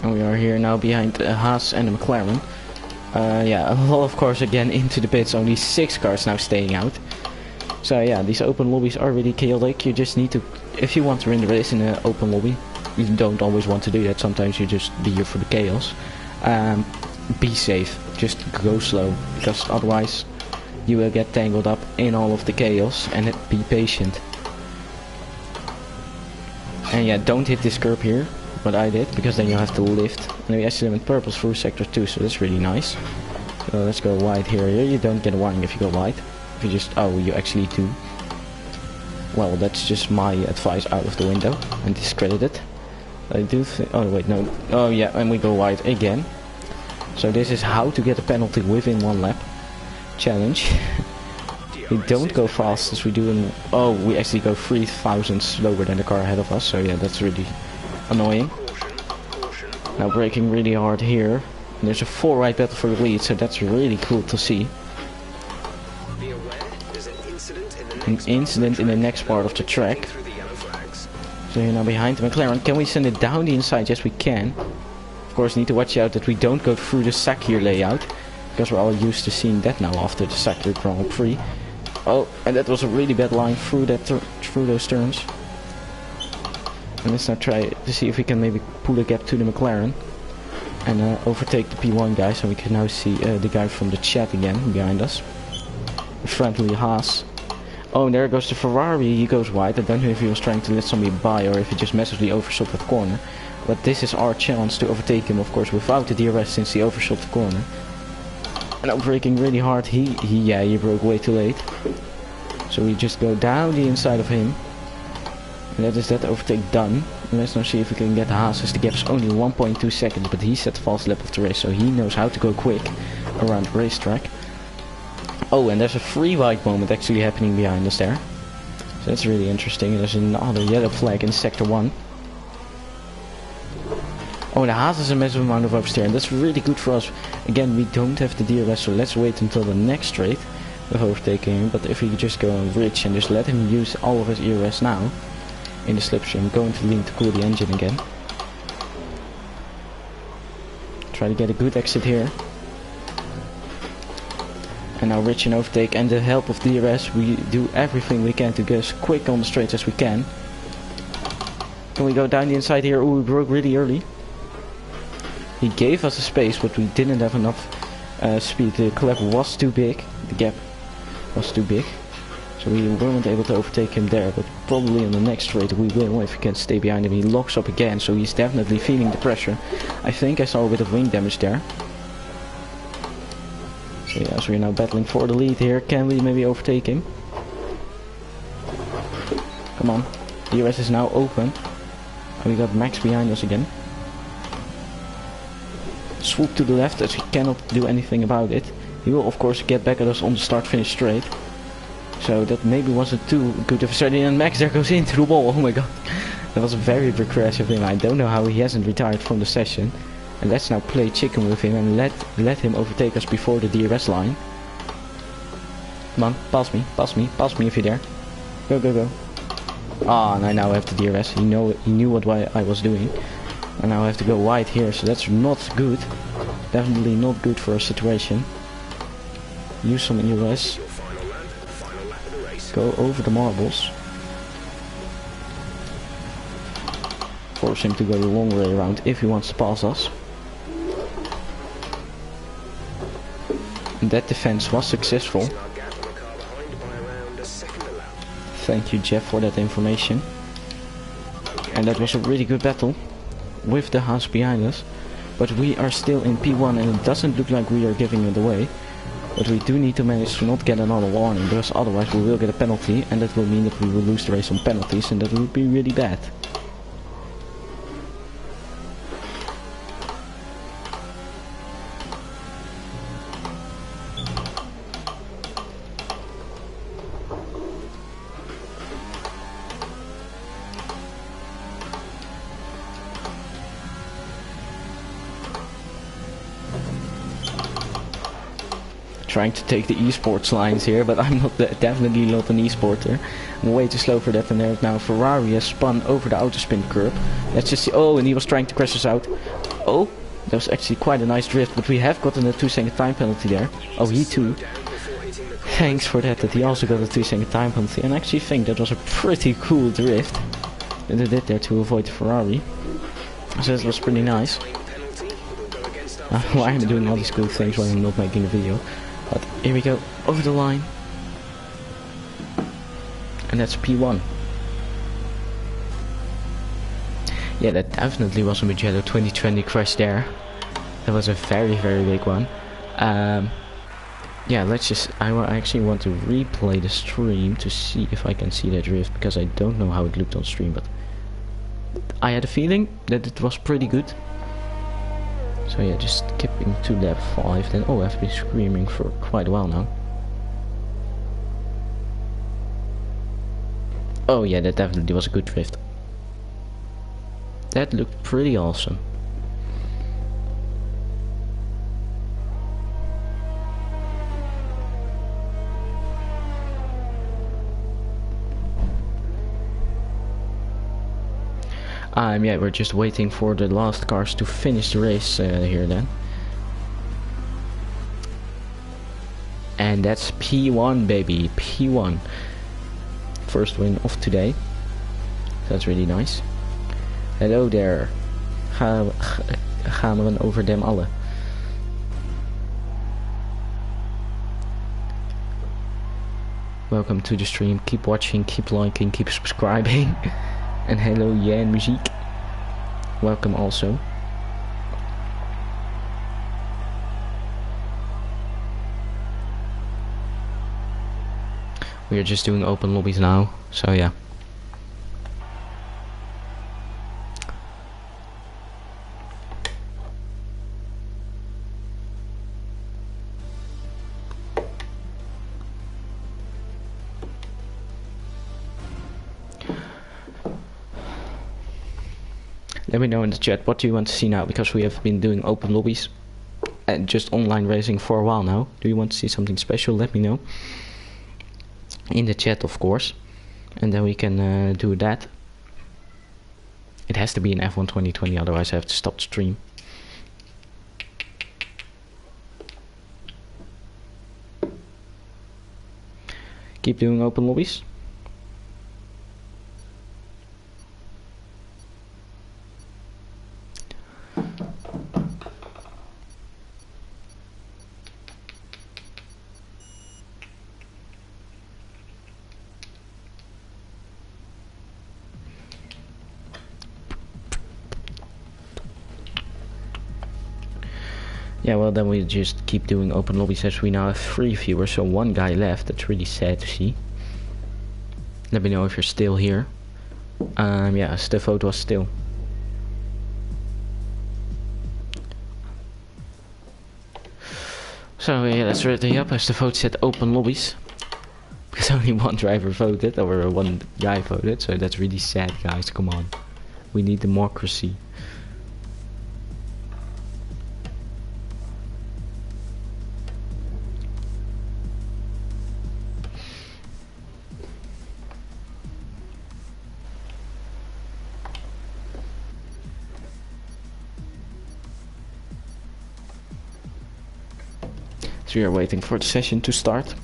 S1: And we are here now behind the Haas and the McLaren. Yeah, a lot of cars again into the pits, only 6 cars now staying out. So yeah, these open lobbies are really chaotic. You just need to, if you want to win the race in an open lobby, you don't always want to do that, sometimes you just be here for the chaos. Be safe, just go slow, because otherwise you will get tangled up in all of the chaos, and be patient. And yeah, don't hit this curb here, what I did, because then you have to lift. And we actually went purple through sector 2, so that's really nice. So let's go wide here. Here you don't get a warning if you go wide. If you just, oh, you actually do. Well, that's just my advice out of the window and discredit it. I do think, oh wait, no. Oh yeah, and we go wide again. So this is how to get a penalty within 1 lap. Challenge. We don't go fast as we do in, oh, we actually go 3,000 slower than the car ahead of us. So yeah, that's really annoying. Now braking really hard here. And there's a 4-wide battle for the lead, so that's really cool to see. An incident in the next part of the track. So you're now behind the McLaren. Can we send it down the inside? Yes, we can. Of course, need to watch out that we don't go through the Sakir layout, because we're all used to seeing that now after the Sakir Grand Prix. Oh, and that was a really bad line through that through those turns. And let's now try to see if we can maybe pull a gap to the McLaren and overtake the P1 guy. So we can now see the guy from the chat again behind us. The friendly Haas. Oh, and there goes the Ferrari. He goes wide. I don't know if he was trying to let somebody by or if he just massively overshot that corner. But this is our chance to overtake him, of course, without the DRS, since he overshot the corner. And now braking really hard. He broke way too late. So we just go down the inside of him. And that is that overtake done. And let's now see if we can get the Haas, as the gap is only 1.2 seconds. But he's at the fast lap of the race, so he knows how to go quick around the racetrack. Oh, and there's a 3-wide moment actually happening behind us there. So that's really interesting. There's another yellow flag in sector 1. Oh, the Haas has a massive amount of oversteer, and that's really good for us. Again, we don't have the DRS, so let's wait until the next straight with overtaking him. But if we just go on rich and just let him use all of his ERS now in the slipstream, going to lean to cool the engine again. Try to get a good exit here. And now rich and overtake, and the help of DRS, we do everything we can to get as quick on the straights as we can. Can we go down the inside here? Oh, we broke really early. He gave us a space, but we didn't have enough speed. The gap was too big. The gap was too big. So we weren't able to overtake him there, but probably on the next straight we will if we can stay behind him. He locks up again, so he's definitely feeling the pressure. I think I saw a bit of wing damage there. So yeah, so we're now battling for the lead here. Can we maybe overtake him? Come on. DRS is now open. And we got Max behind us again. Swoop to the left, as he cannot do anything about it. He will of course get back at us on the start-finish straight. So that maybe wasn't too good of a strategy. And Max there goes into the wall. Oh my god. That was a very big crash of him. I don't know how he hasn't retired from the session. And let's now play chicken with him and let him overtake us before the DRS line. Come on, pass me if you're there. Go, go, go. Ah, and I now have the DRS. He knew what I was doing. And now I have to go wide here, so that's not good. Definitely not good for a situation. Use some ERS. Go over the marbles. force him to go the long way around if he wants to pass us. And that defense was successful. Thank you, Jeff, for that information. And that was a really good battle with the house behind us. But we are still in P1 and it doesn't look like we are giving it away. But we do need to manage to not get another warning, because otherwise we will get a penalty, and that will mean that we will lose the race on penalties, and that would be really bad. Trying to take the esports lines here, but I'm not definitely not an esporter. I'm way too slow for that, and there's now Ferrari has spun over the auto spin curb. Let's just see. Oh, and he was trying to crash us out. Oh, that was actually quite a nice drift, but we have gotten a 2-second time penalty there. Oh, he too. Thanks for that he also got a 2-second time penalty, and I actually think that was a pretty cool drift that they did there to avoid the Ferrari. So that was pretty nice. Why am I doing all these cool things when I'm not making a video? But here we go, over the line. And that's P1. Yeah, that definitely was a Mugello 2020 crash there. That was a very, very big one. Yeah, let's just... I actually want to replay the stream to see if I can see that drift, because I don't know how it looked on stream, but I had a feeling that it was pretty good. So yeah, just skipping to lap 5 then. Oh, I've been screaming for quite a while now. Oh yeah, that definitely was a good drift. That looked pretty awesome. Yeah, we're just waiting for the last cars to finish the race here then. And that's P1, baby, P1. First win of today. That's really nice. Hello there. Gaan we over them alle. Welcome to the stream. Keep watching, keep liking, keep subscribing. And hello Jan Muziek. Welcome also. We are just doing open lobbies now, so yeah. Let me know in the chat what do you want to see now, because we have been doing open lobbies and just online racing for a while now. Do you want to see something special? Let me know in the chat, of course, and then we can do that. It has to be an F1 2020, otherwise I have to stop the stream. Keep doing open lobbies. Yeah, well then we just keep doing open lobbies as we now have 3 viewers, so 1 guy left. That's really sad to see. Let me know if you're still here. Yeah, the vote was still. So yeah, let's ready up as the vote said open lobbies. Because only 1 driver voted, or 1 guy voted, so that's really sad, guys, come on. We need democracy. So we are waiting for the session to start.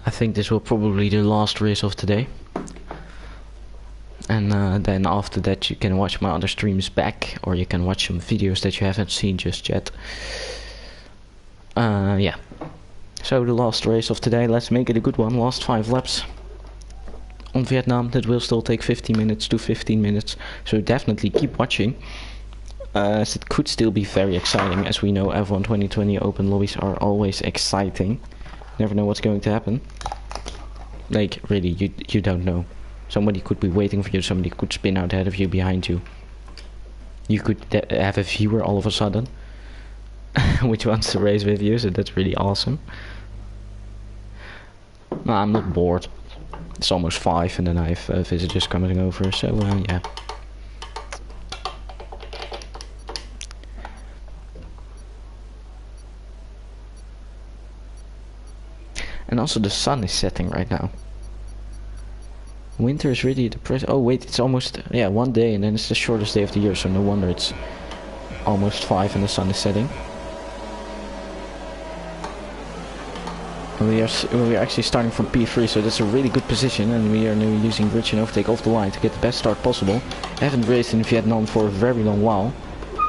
S1: I think this will probably be the last race of today. And then after that you can watch my other streams back, or you can watch some videos that you haven't seen just yet. Yeah. So the last race of today, let's make it a good one. Last 5 laps on Vietnam. That will still take 15 minutes to 15 minutes. So definitely keep watching. As it could still be very exciting. As we know, F1 2020 open lobbies are always exciting. Never know what's going to happen. Like, really, you don't know. Somebody could be waiting for you, somebody could spin out ahead of you, behind you. You could have a viewer all of a sudden, which wants to race with you, so that's really awesome. No, I'm not bored. It's almost 5 and then I have visitors coming over, so yeah. And also the sun is setting right now. Winter is really depressing. Oh wait, it's almost, yeah, 1 day and then it's the shortest day of the year, so no wonder it's almost 5 and the sun is setting. We are actually starting from P3, so that's a really good position, and we are now using bridge and overtake off the line to get the best start possible. I haven't raced in Vietnam for a very long while.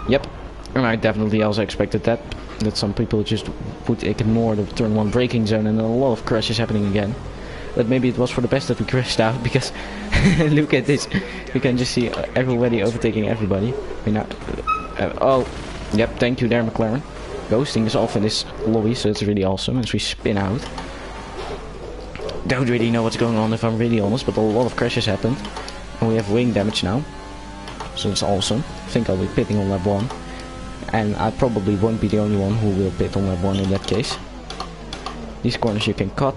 S1: Yep, and I definitely also expected that some people just would ignore the turn 1 braking zone and a lot of crashes happening again. But maybe it was for the best that we crashed out, because look at this. You can just see everybody overtaking everybody. We now, oh, yep, thank you there, McLaren. Ghosting is off in this lobby, so it's really awesome as we spin out. Don't really know what's going on if I'm really honest, but a lot of crashes happened. And we have wing damage now, so it's awesome. I think I'll be pitting on lap 1. And I probably won't be the only one who will pit on lap 1 in that case. These corners you can cut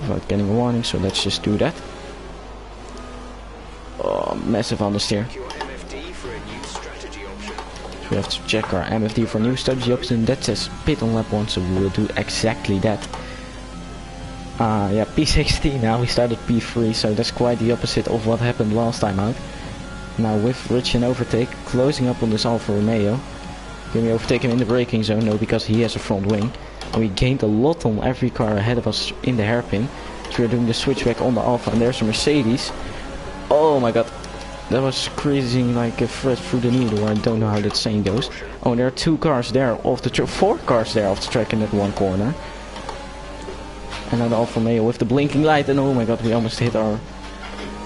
S1: without getting a warning, so let's just do that. Oh, massive understeer. We have to check our MFD for new strategy option. That says pit on lap 1, so we will do exactly that. Yeah, P16 now. We started P3, so that's quite the opposite of what happened last time out. Now with Rich and overtake, closing up on this Alfa Romeo. Can we overtake him in the braking zone? No, because he has a front wing. And we gained a lot on every car ahead of us in the hairpin. So we're doing the switchback on the Alfa, and there's a Mercedes. Oh my god. That was squeezing like a thread through the needle. I don't know how that saying goes. Oh, there are 2 cars there off the track, 4 cars there off the track in that one corner. And now the Alfa Romeo with the blinking light, and oh my god, we almost hit our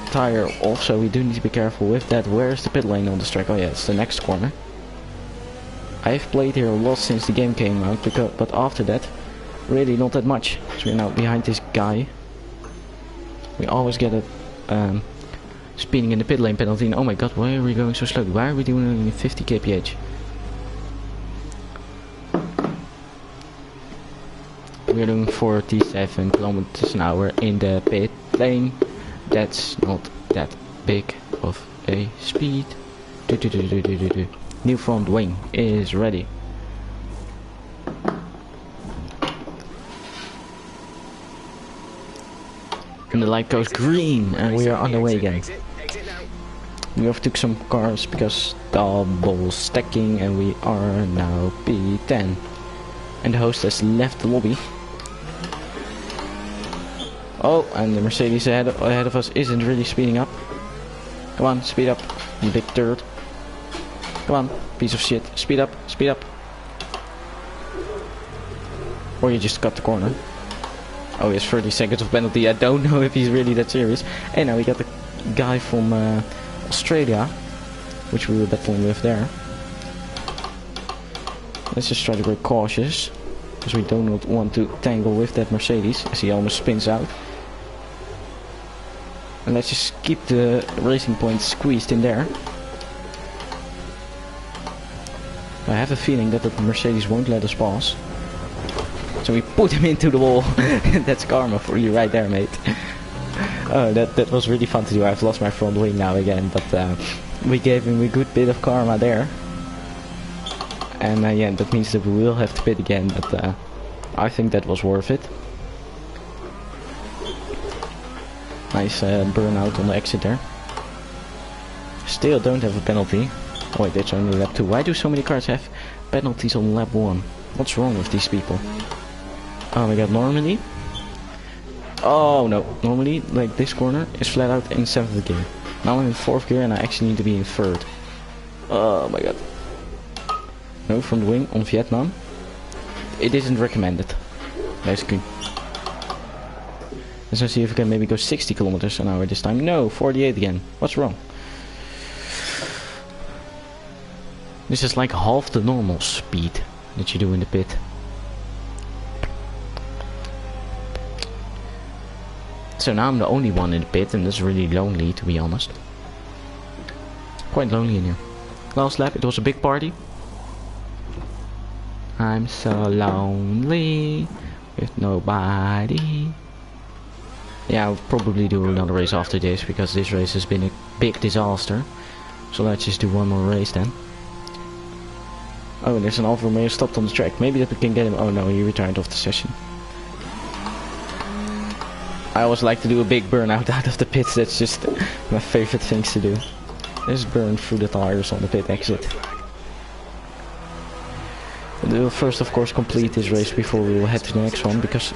S1: tire off, so we do need to be careful with that. Where is the pit lane on this track? Oh yeah, it's the next corner. I've played here a lot since the game came out, but after that, really not that much. So we're now behind this guy. We always get a speeding in the pit lane penalty, and oh my god, why are we going so slowly? Why are we doing 50 kph? We're doing 47 kilometers an hour in the pit lane. That's not that big of a speed. New front wing is ready. And the light goes green, and we are on the way again. We overtook some cars because double stacking, and we are now P10. And the host has left the lobby. Oh, and the Mercedes ahead of us isn't really speeding up. Come on, speed up, you big turd. Come on, piece of shit. Speed up, speed up. Or you just cut the corner. Oh, he has 30 seconds of penalty. I don't know if he's really that serious. And now we got the guy from Australia, which we were battling with there. Let's just try to be cautious, because we do not want to tangle with that Mercedes, as he almost spins out. And let's just keep the racing points squeezed in there. I have a feeling that the Mercedes won't let us pass. So we put him into the wall. That's karma for you right there, mate. Oh, that was really fun to do. I've lost my front wing now again, but we gave him a good bit of karma there. And yeah, that means that we will have to pit again, but I think that was worth it. Nice burnout on the exit there. Still don't have a penalty. Oh wait, that's only lap 2. Why do so many cars have penalties on lap 1? What's wrong with these people? Oh my god, normally? Oh no, normally like this corner is flat out in 7th gear. Now I'm in 4th gear and I actually need to be in 3rd. Oh my god. No, from the wing on Vietnam. It isn't recommended, basically. Let's see if we can maybe go 60 kilometers an hour this time. No, 48 again. What's wrong? This is like half the normal speed that you do in the pit. So now I'm the only one in the pit and it's really lonely, to be honest. Quite lonely in here. Last lap, it was a big party. I'm so lonely with nobody. Yeah, I'll probably do another race after this because this race has been a big disaster. So let's just do one more race then. Oh, there's an Alfa Romeo stopped on the track. Maybe that we can get him. Oh no, he retired off the session. I always like to do a big burnout out of the pits. That's just my favorite things to do. Just burn through the tires on the pit exit. We'll first of course complete this race before we will head to the next one because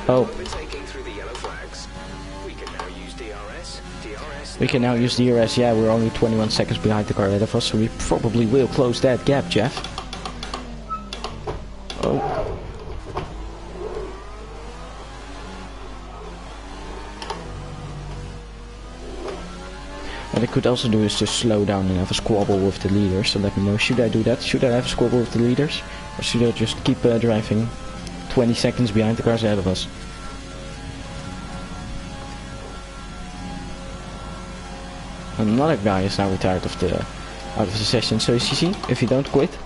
S1: we can now use DRS. Yeah, we're only 21 seconds behind the car ahead of us, so we probably will close that gap, Jeff. Oh. What I could also do is just slow down and have a squabble with the leaders, so let me know, should I do that? Should I have a squabble with the leaders? Or should I just keep driving 20 seconds behind the cars ahead of us? Another guy is now retired out of the session, so you see, if you don't quit,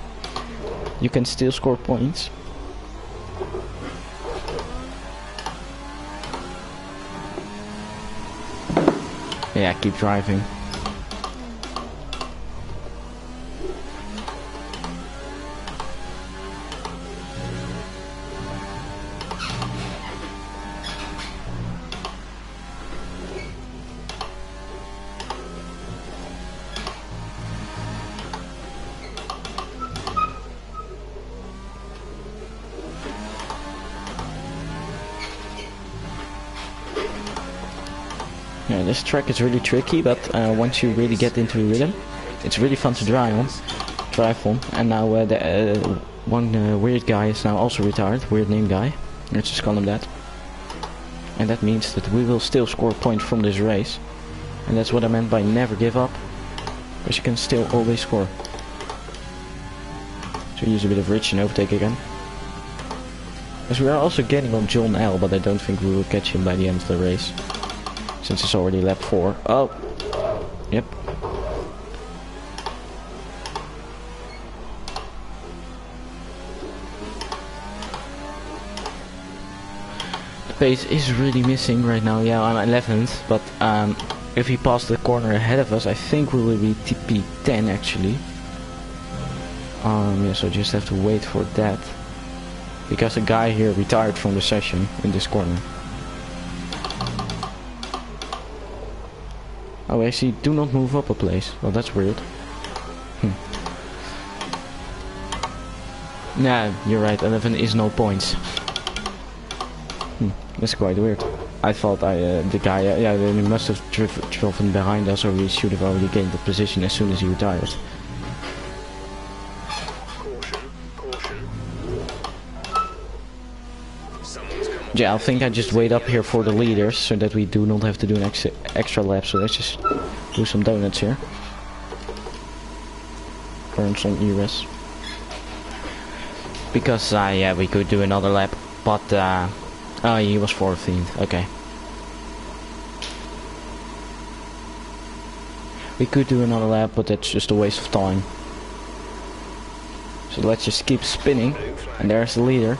S1: you can still score points. Yeah, keep driving. Yeah, this track is really tricky, but once you really get into the rhythm, it's really fun to drive on. And now one weird guy is now also retired, weird name guy. Let's just call him that. And that means that we will still score points from this race. And that's what I meant by never give up, because you can still always score. So use a bit of reach and overtake again. Because we are also getting on John L, but I don't think we will catch him by the end of the race. Since it's already lap 4. Oh! Yep. The pace is really missing right now. Yeah, I'm 11th, but if he passed the corner ahead of us, I think we will be TP10 actually. Yeah, so just have to wait for that. Because a guy here retired from the session in this corner. Oh, actually, do not move up a place. Well, that's weird. Nah, you're right. 11 is no points. That's quite weird. I thought the guy, yeah, he must have driven behind us, or he should have already gained the position as soon as he retired. Yeah, I think I just wait up here for the leaders so that we do not have to do an extra lap. So let's just do some donuts here. Burn some ERS. Because yeah, we could do another lap, but oh, he was 14th. Okay. We could do another lap, but that's just a waste of time. So let's just keep spinning, and there's the leader.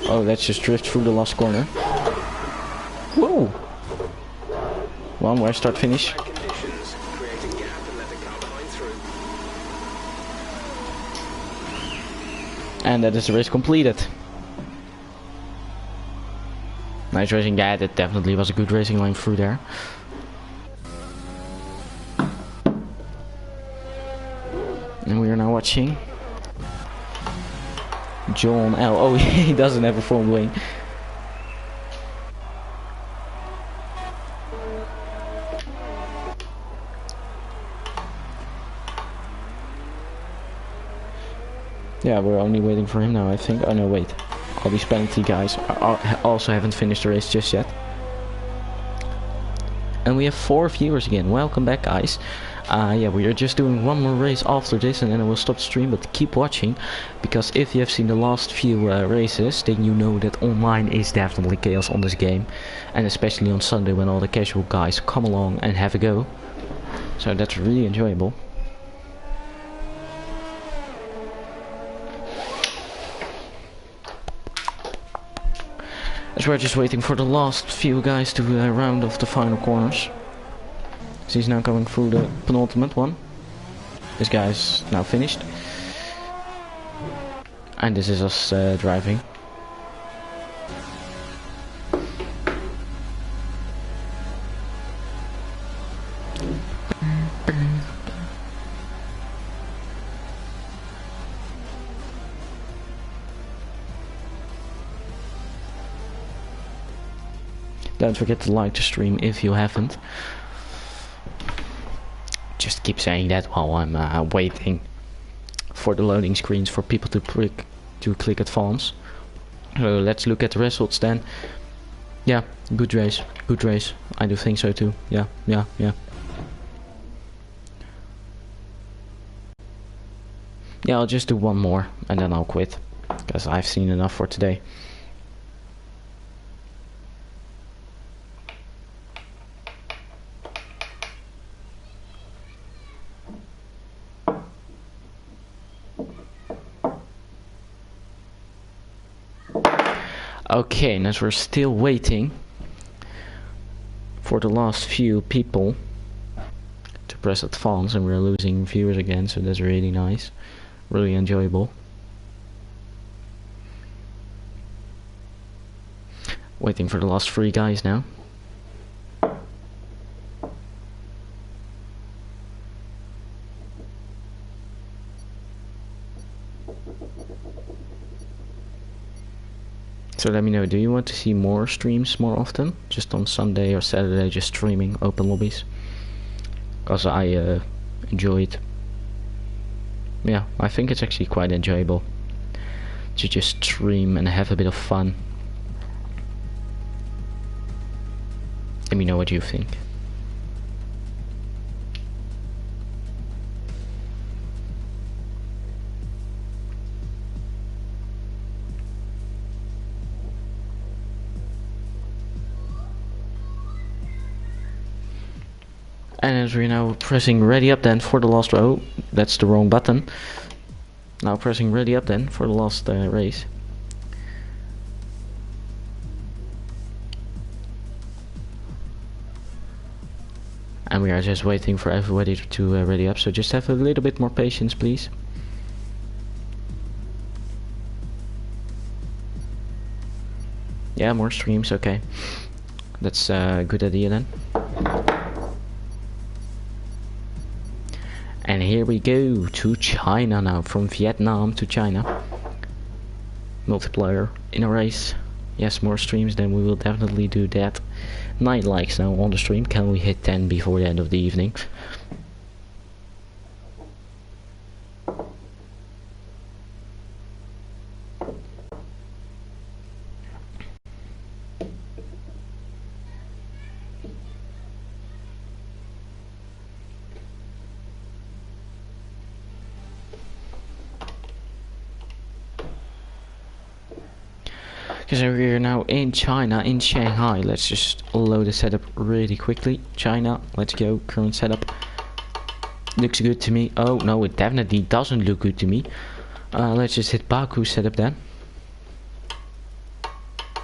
S1: Oh, let's just drift through the last corner. Whoa! One more start finish. And that is the race completed. Nice racing, guy. That definitely was a good racing line through there. And we are now watching John L. Oh, he doesn't have a front wing. Yeah, we're only waiting for him now, I think. Oh no, wait. All these penalty guys also haven't finished the race just yet. And we have 4 viewers again. Welcome back, guys. Yeah, we are just doing one more race after this and then I will stop the stream, but keep watching, because if you have seen the last few races, then you know that online is definitely chaos on this game, and especially on Sunday when all the casual guys come along and have a go. So that's really enjoyable. As we're just waiting for the last few guys to round off the final corners. So he's now going through the penultimate one. This guy's now finished. And this is us driving. Don't forget to like the stream if you haven't. Just keep saying that while I'm waiting for the loading screens for people to click advance. So let's look at the results then. Yeah, good race, good race. I do think so too. Yeah. Yeah, I'll just do one more and then I'll quit, because I've seen enough for today. Okay, and as we're still waiting for the last few people to press advance, and we're losing viewers again, so that's really nice, really enjoyable. Waiting for the last 3 guys now. So let me know, do you want to see more streams more often? Just on Sunday or Saturday, just streaming open lobbies? Because I enjoy it. Yeah, I think it's actually quite enjoyable to just stream and have a bit of fun. Let me know what you think. And as we're now pressing ready up then for the last row, that's the wrong button. Now pressing ready up then for the last race. And we are just waiting for everybody to ready up, so just have a little bit more patience, please. Yeah, more streams, okay. That's a good idea then. And here we go to China now, from Vietnam to China. Multiplayer in a race. Yes, more streams, then we will definitely do that. 9 likes now on the stream. Can we hit 10 before the end of the evening? Because we're now in China, in Shanghai. Let's just load the setup really quickly. China, let's go. Current setup. Looks good to me. Oh no, it definitely doesn't look good to me. Let's just hit Baku setup then.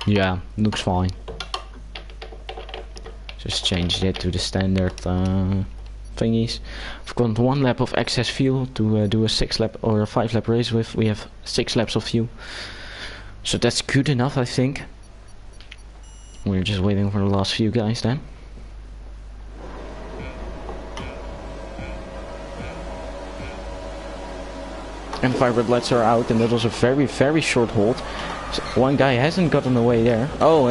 S1: Yeah, looks fine. Just changed it to the standard thingies. I've got 1 lap of excess fuel to do a 6 lap or a 5 lap race with. We have 6 laps of fuel. So that's good enough, I think. We're just waiting for the last few guys then. And 5 red lights are out, and that was a very, very short hold. So one guy hasn't gotten away there. Oh,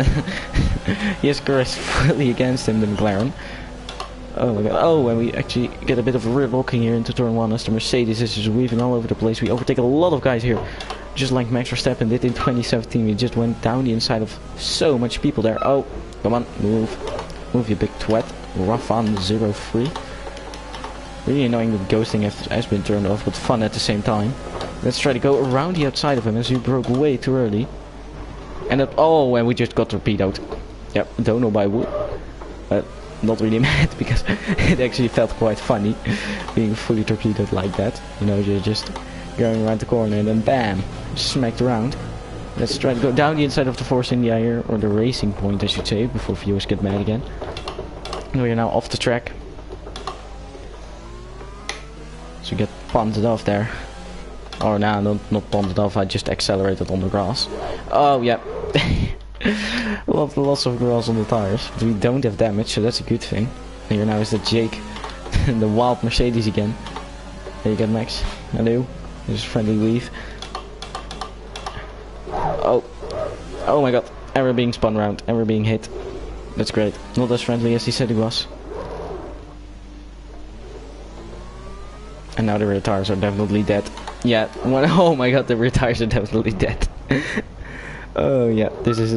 S1: he has crashed fully against him, the McLaren. Oh my god. Oh, and we actually get a bit of a rear locking here into turn 1 as the Mercedes is just weaving all over the place. We overtake a lot of guys here. Just like Max Verstappen did in 2017. We just went down the inside of so much people there. Oh, come on, move. Move, you big twat. Rafan 03. Really annoying that ghosting has been turned off, but fun at the same time. Let's try to go around the outside of him as he broke way too early. And oh, and we just got torpedoed. Yep, don't know by who. But not really mad because it actually felt quite funny being fully torpedoed like that. You know, you're just going around the corner and then bam, smacked around. Let's try to go down the inside of the Force India here, or the racing point I should say, before viewers get mad again. We are now off the track. So get punted off there. Or nah, not punted off, I just accelerated on the grass. Oh yeah. Lots of grass on the tires. But we don't have damage, so that's a good thing. And here now is the Jake. The wild Mercedes again. There you go, Max. Hello. There's a friendly weave. Oh. Oh my god. And we're being spun around. And we're being hit. That's great. Not as friendly as he said he was. And now the rear tires are definitely dead. Yeah. Oh my god, the rear tires are definitely dead. Oh yeah, this is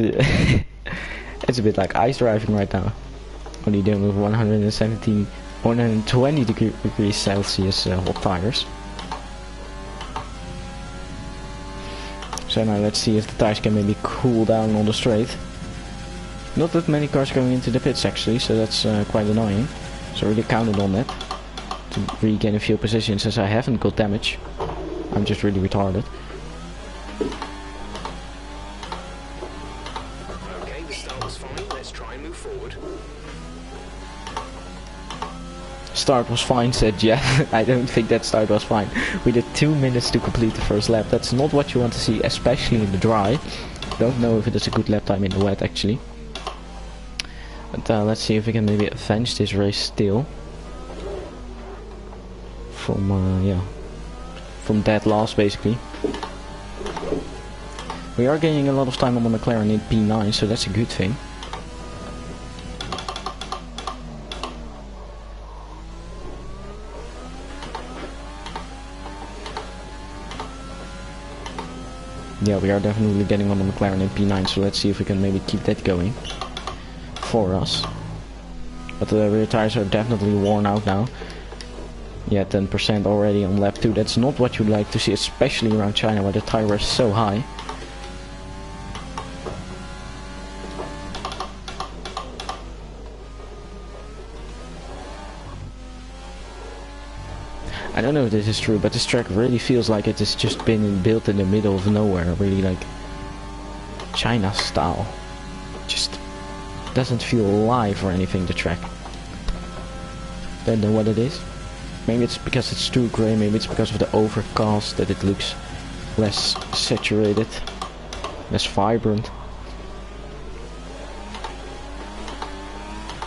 S1: it's a bit like ice driving right now. What are you doing with 120 degrees Celsius hot tires? So now let's see if the tires can maybe cool down on the straight. Not that many cars going into the pits actually, so that's quite annoying. So I really counted on that to regain a few positions as I haven't got damage. I'm just really retarded.
S2: Okay, the start was fine. Let's try and move forward.
S1: Start was fine, said Jeff. I don't think that start was fine. We did 2 minutes to complete the first lap. That's not what you want to see, especially in the dry. Don't know if it is a good lap time in the wet actually. But let's see if we can maybe avenge this race still. From yeah, from dead loss basically. We are gaining a lot of time on the McLaren in P9, so that's a good thing. Yeah, we are definitely getting on the McLaren in P9, so let's see if we can maybe keep that going for us. But the rear tires are definitely worn out now. Yeah, 10% already on lap 2. That's not what you'd like to see, especially around China where the tire wear is so high. I don't know if this is true, but this track really feels like it has just been built in the middle of nowhere, really like China style. Just doesn't feel alive or anything, the track. Don't know what it is. Maybe it's because it's too grey, maybe it's because of the overcast that it looks less saturated, less vibrant.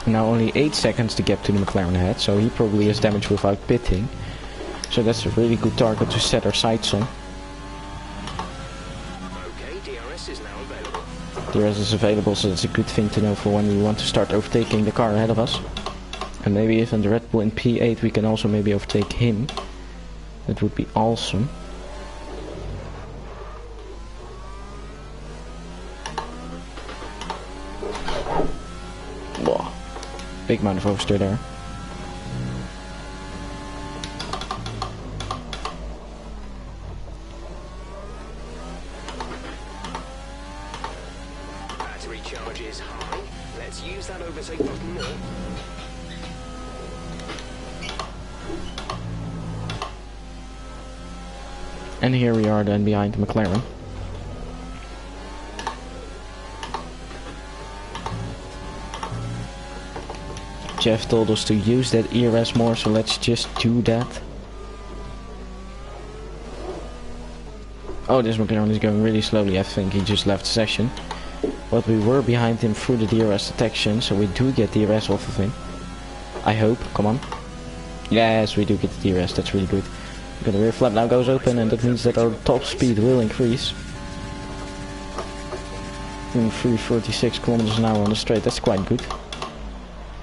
S1: Now only 8 seconds to get to the McLaren ahead, so he probably has damage without pitting. So that's a really good target to set our sights on.
S2: Okay, DRS is now available.
S1: DRS is available, so that's a good thing to know for when we want to start overtaking the car ahead of us. And maybe if in the Red Bull in P8 we can also maybe overtake him. That would be awesome. Whoa. Big amount of oversteer there.
S2: Battery charge is high. Let's use that overtake button more.
S1: And here we are then behind the McLaren. Jeff told us to use that ERS more, so let's just do that. Oh, this McLaren is going really slowly. I think he just left the session. But we were behind him through the DRS detection, so we do get DRS off of him. I hope. Come on. Yes, we do get the DRS. That's really good. Okay, the rear flap now goes open, and that means that our top speed will increase. Doing 346 kilometers an hour on the straight, that's quite good.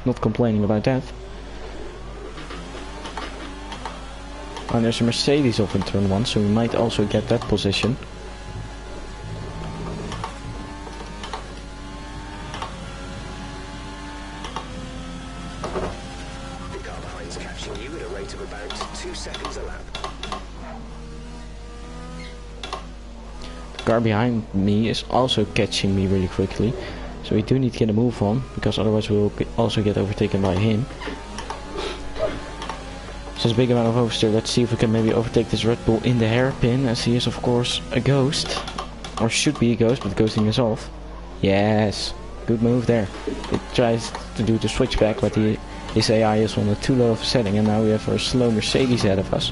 S1: Not complaining about that. And there's a Mercedes off in turn 1, so we might also get that position.
S2: The car behind's catching you at a rate of about 2 seconds a lap.
S1: The car behind me is also catching me really quickly, so we do need to get a move on, because otherwise we will also get overtaken by him. So there's a big amount of oversteer. Let's see if we can maybe overtake this Red Bull in the hairpin, as he is of course a ghost, or should be a ghost, but ghosting is off. Yes, good move there. It tries to do the switchback, but his AI is on a too low of a setting, and now we have our slow Mercedes ahead of us,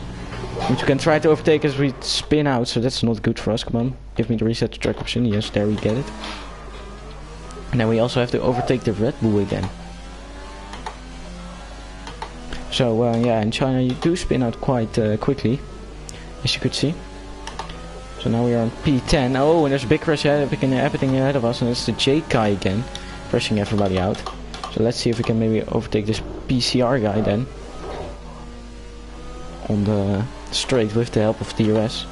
S1: which we can try to overtake as we spin out, so that's not good for us. Come on, give me the reset to track option. Yes, there we get it. And then we also have to overtake the Red Bull again. So yeah, in China you do spin out quite quickly, as you could see. So now we are on P10. Oh, and there's a big crash happening ahead of us, and it's the J guy again, crashing everybody out. So let's see if we can maybe overtake this PCR guy then on the straight with the help of DRS.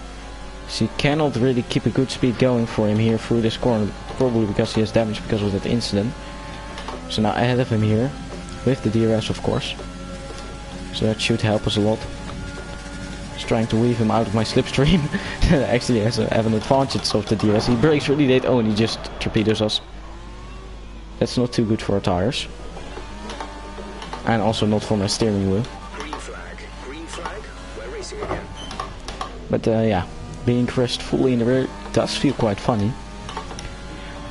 S1: So he cannot really keep a good speed going for him here through this corner, probably because he has damage because of that incident. So now ahead of him here, with the DRS of course. So that should help us a lot. Just trying to weave him out of my slipstream. Actually has have an advantage of the DRS. He brakes really late. Oh, and he just torpedoes us. That's not too good for our tires. And also not for my steering wheel.
S2: Green flag, we're racing again.
S1: But yeah, being crashed fully in the rear does feel quite funny.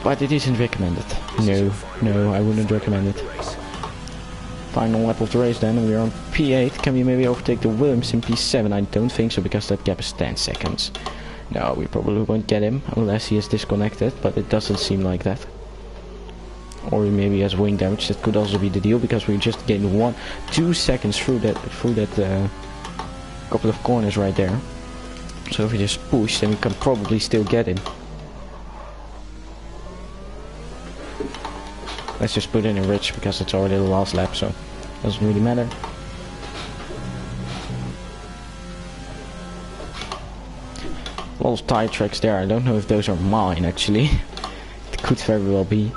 S1: But it isn't recommended. No, I wouldn't recommend it. Final lap of the race then, we are on P8. Can we maybe overtake the Williams in P7? I don't think so, because that gap is 10 seconds. No, we probably won't get him, unless he is disconnected, but it doesn't seem like that. Or he maybe has wing damage. That could also be the deal, because we just gained 1-2 seconds through that couple of corners right there. So if we just push, then we can probably still get him. Let's just put it in rich, because it's already the last lap, so doesn't really matter. A lot of tire tracks there. I don't know if those are mine actually. It could very well be.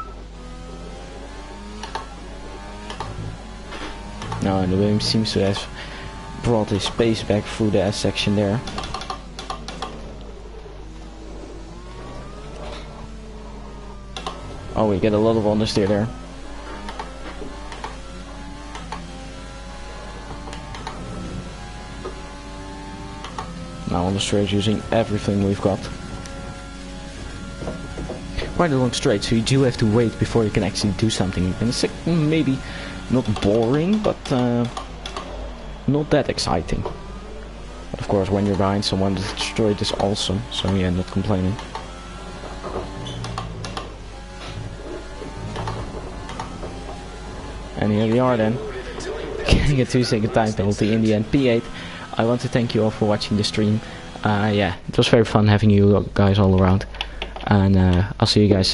S1: No, and the Williams seems to have brought his pace back through the S section there. Oh, we get a lot of understeer there. Now on the straight, using everything we've got. Quite a long straight, so you do have to wait before you can actually do something. And it's maybe not boring, but not that exciting. But of course, when you're behind someone, the straight is awesome. So yeah, not complaining. And here we are then, getting a 2-second time penalty in the end. P8. I want to thank you all for watching the stream. Yeah, it was very fun having you guys all around. And I'll see you guys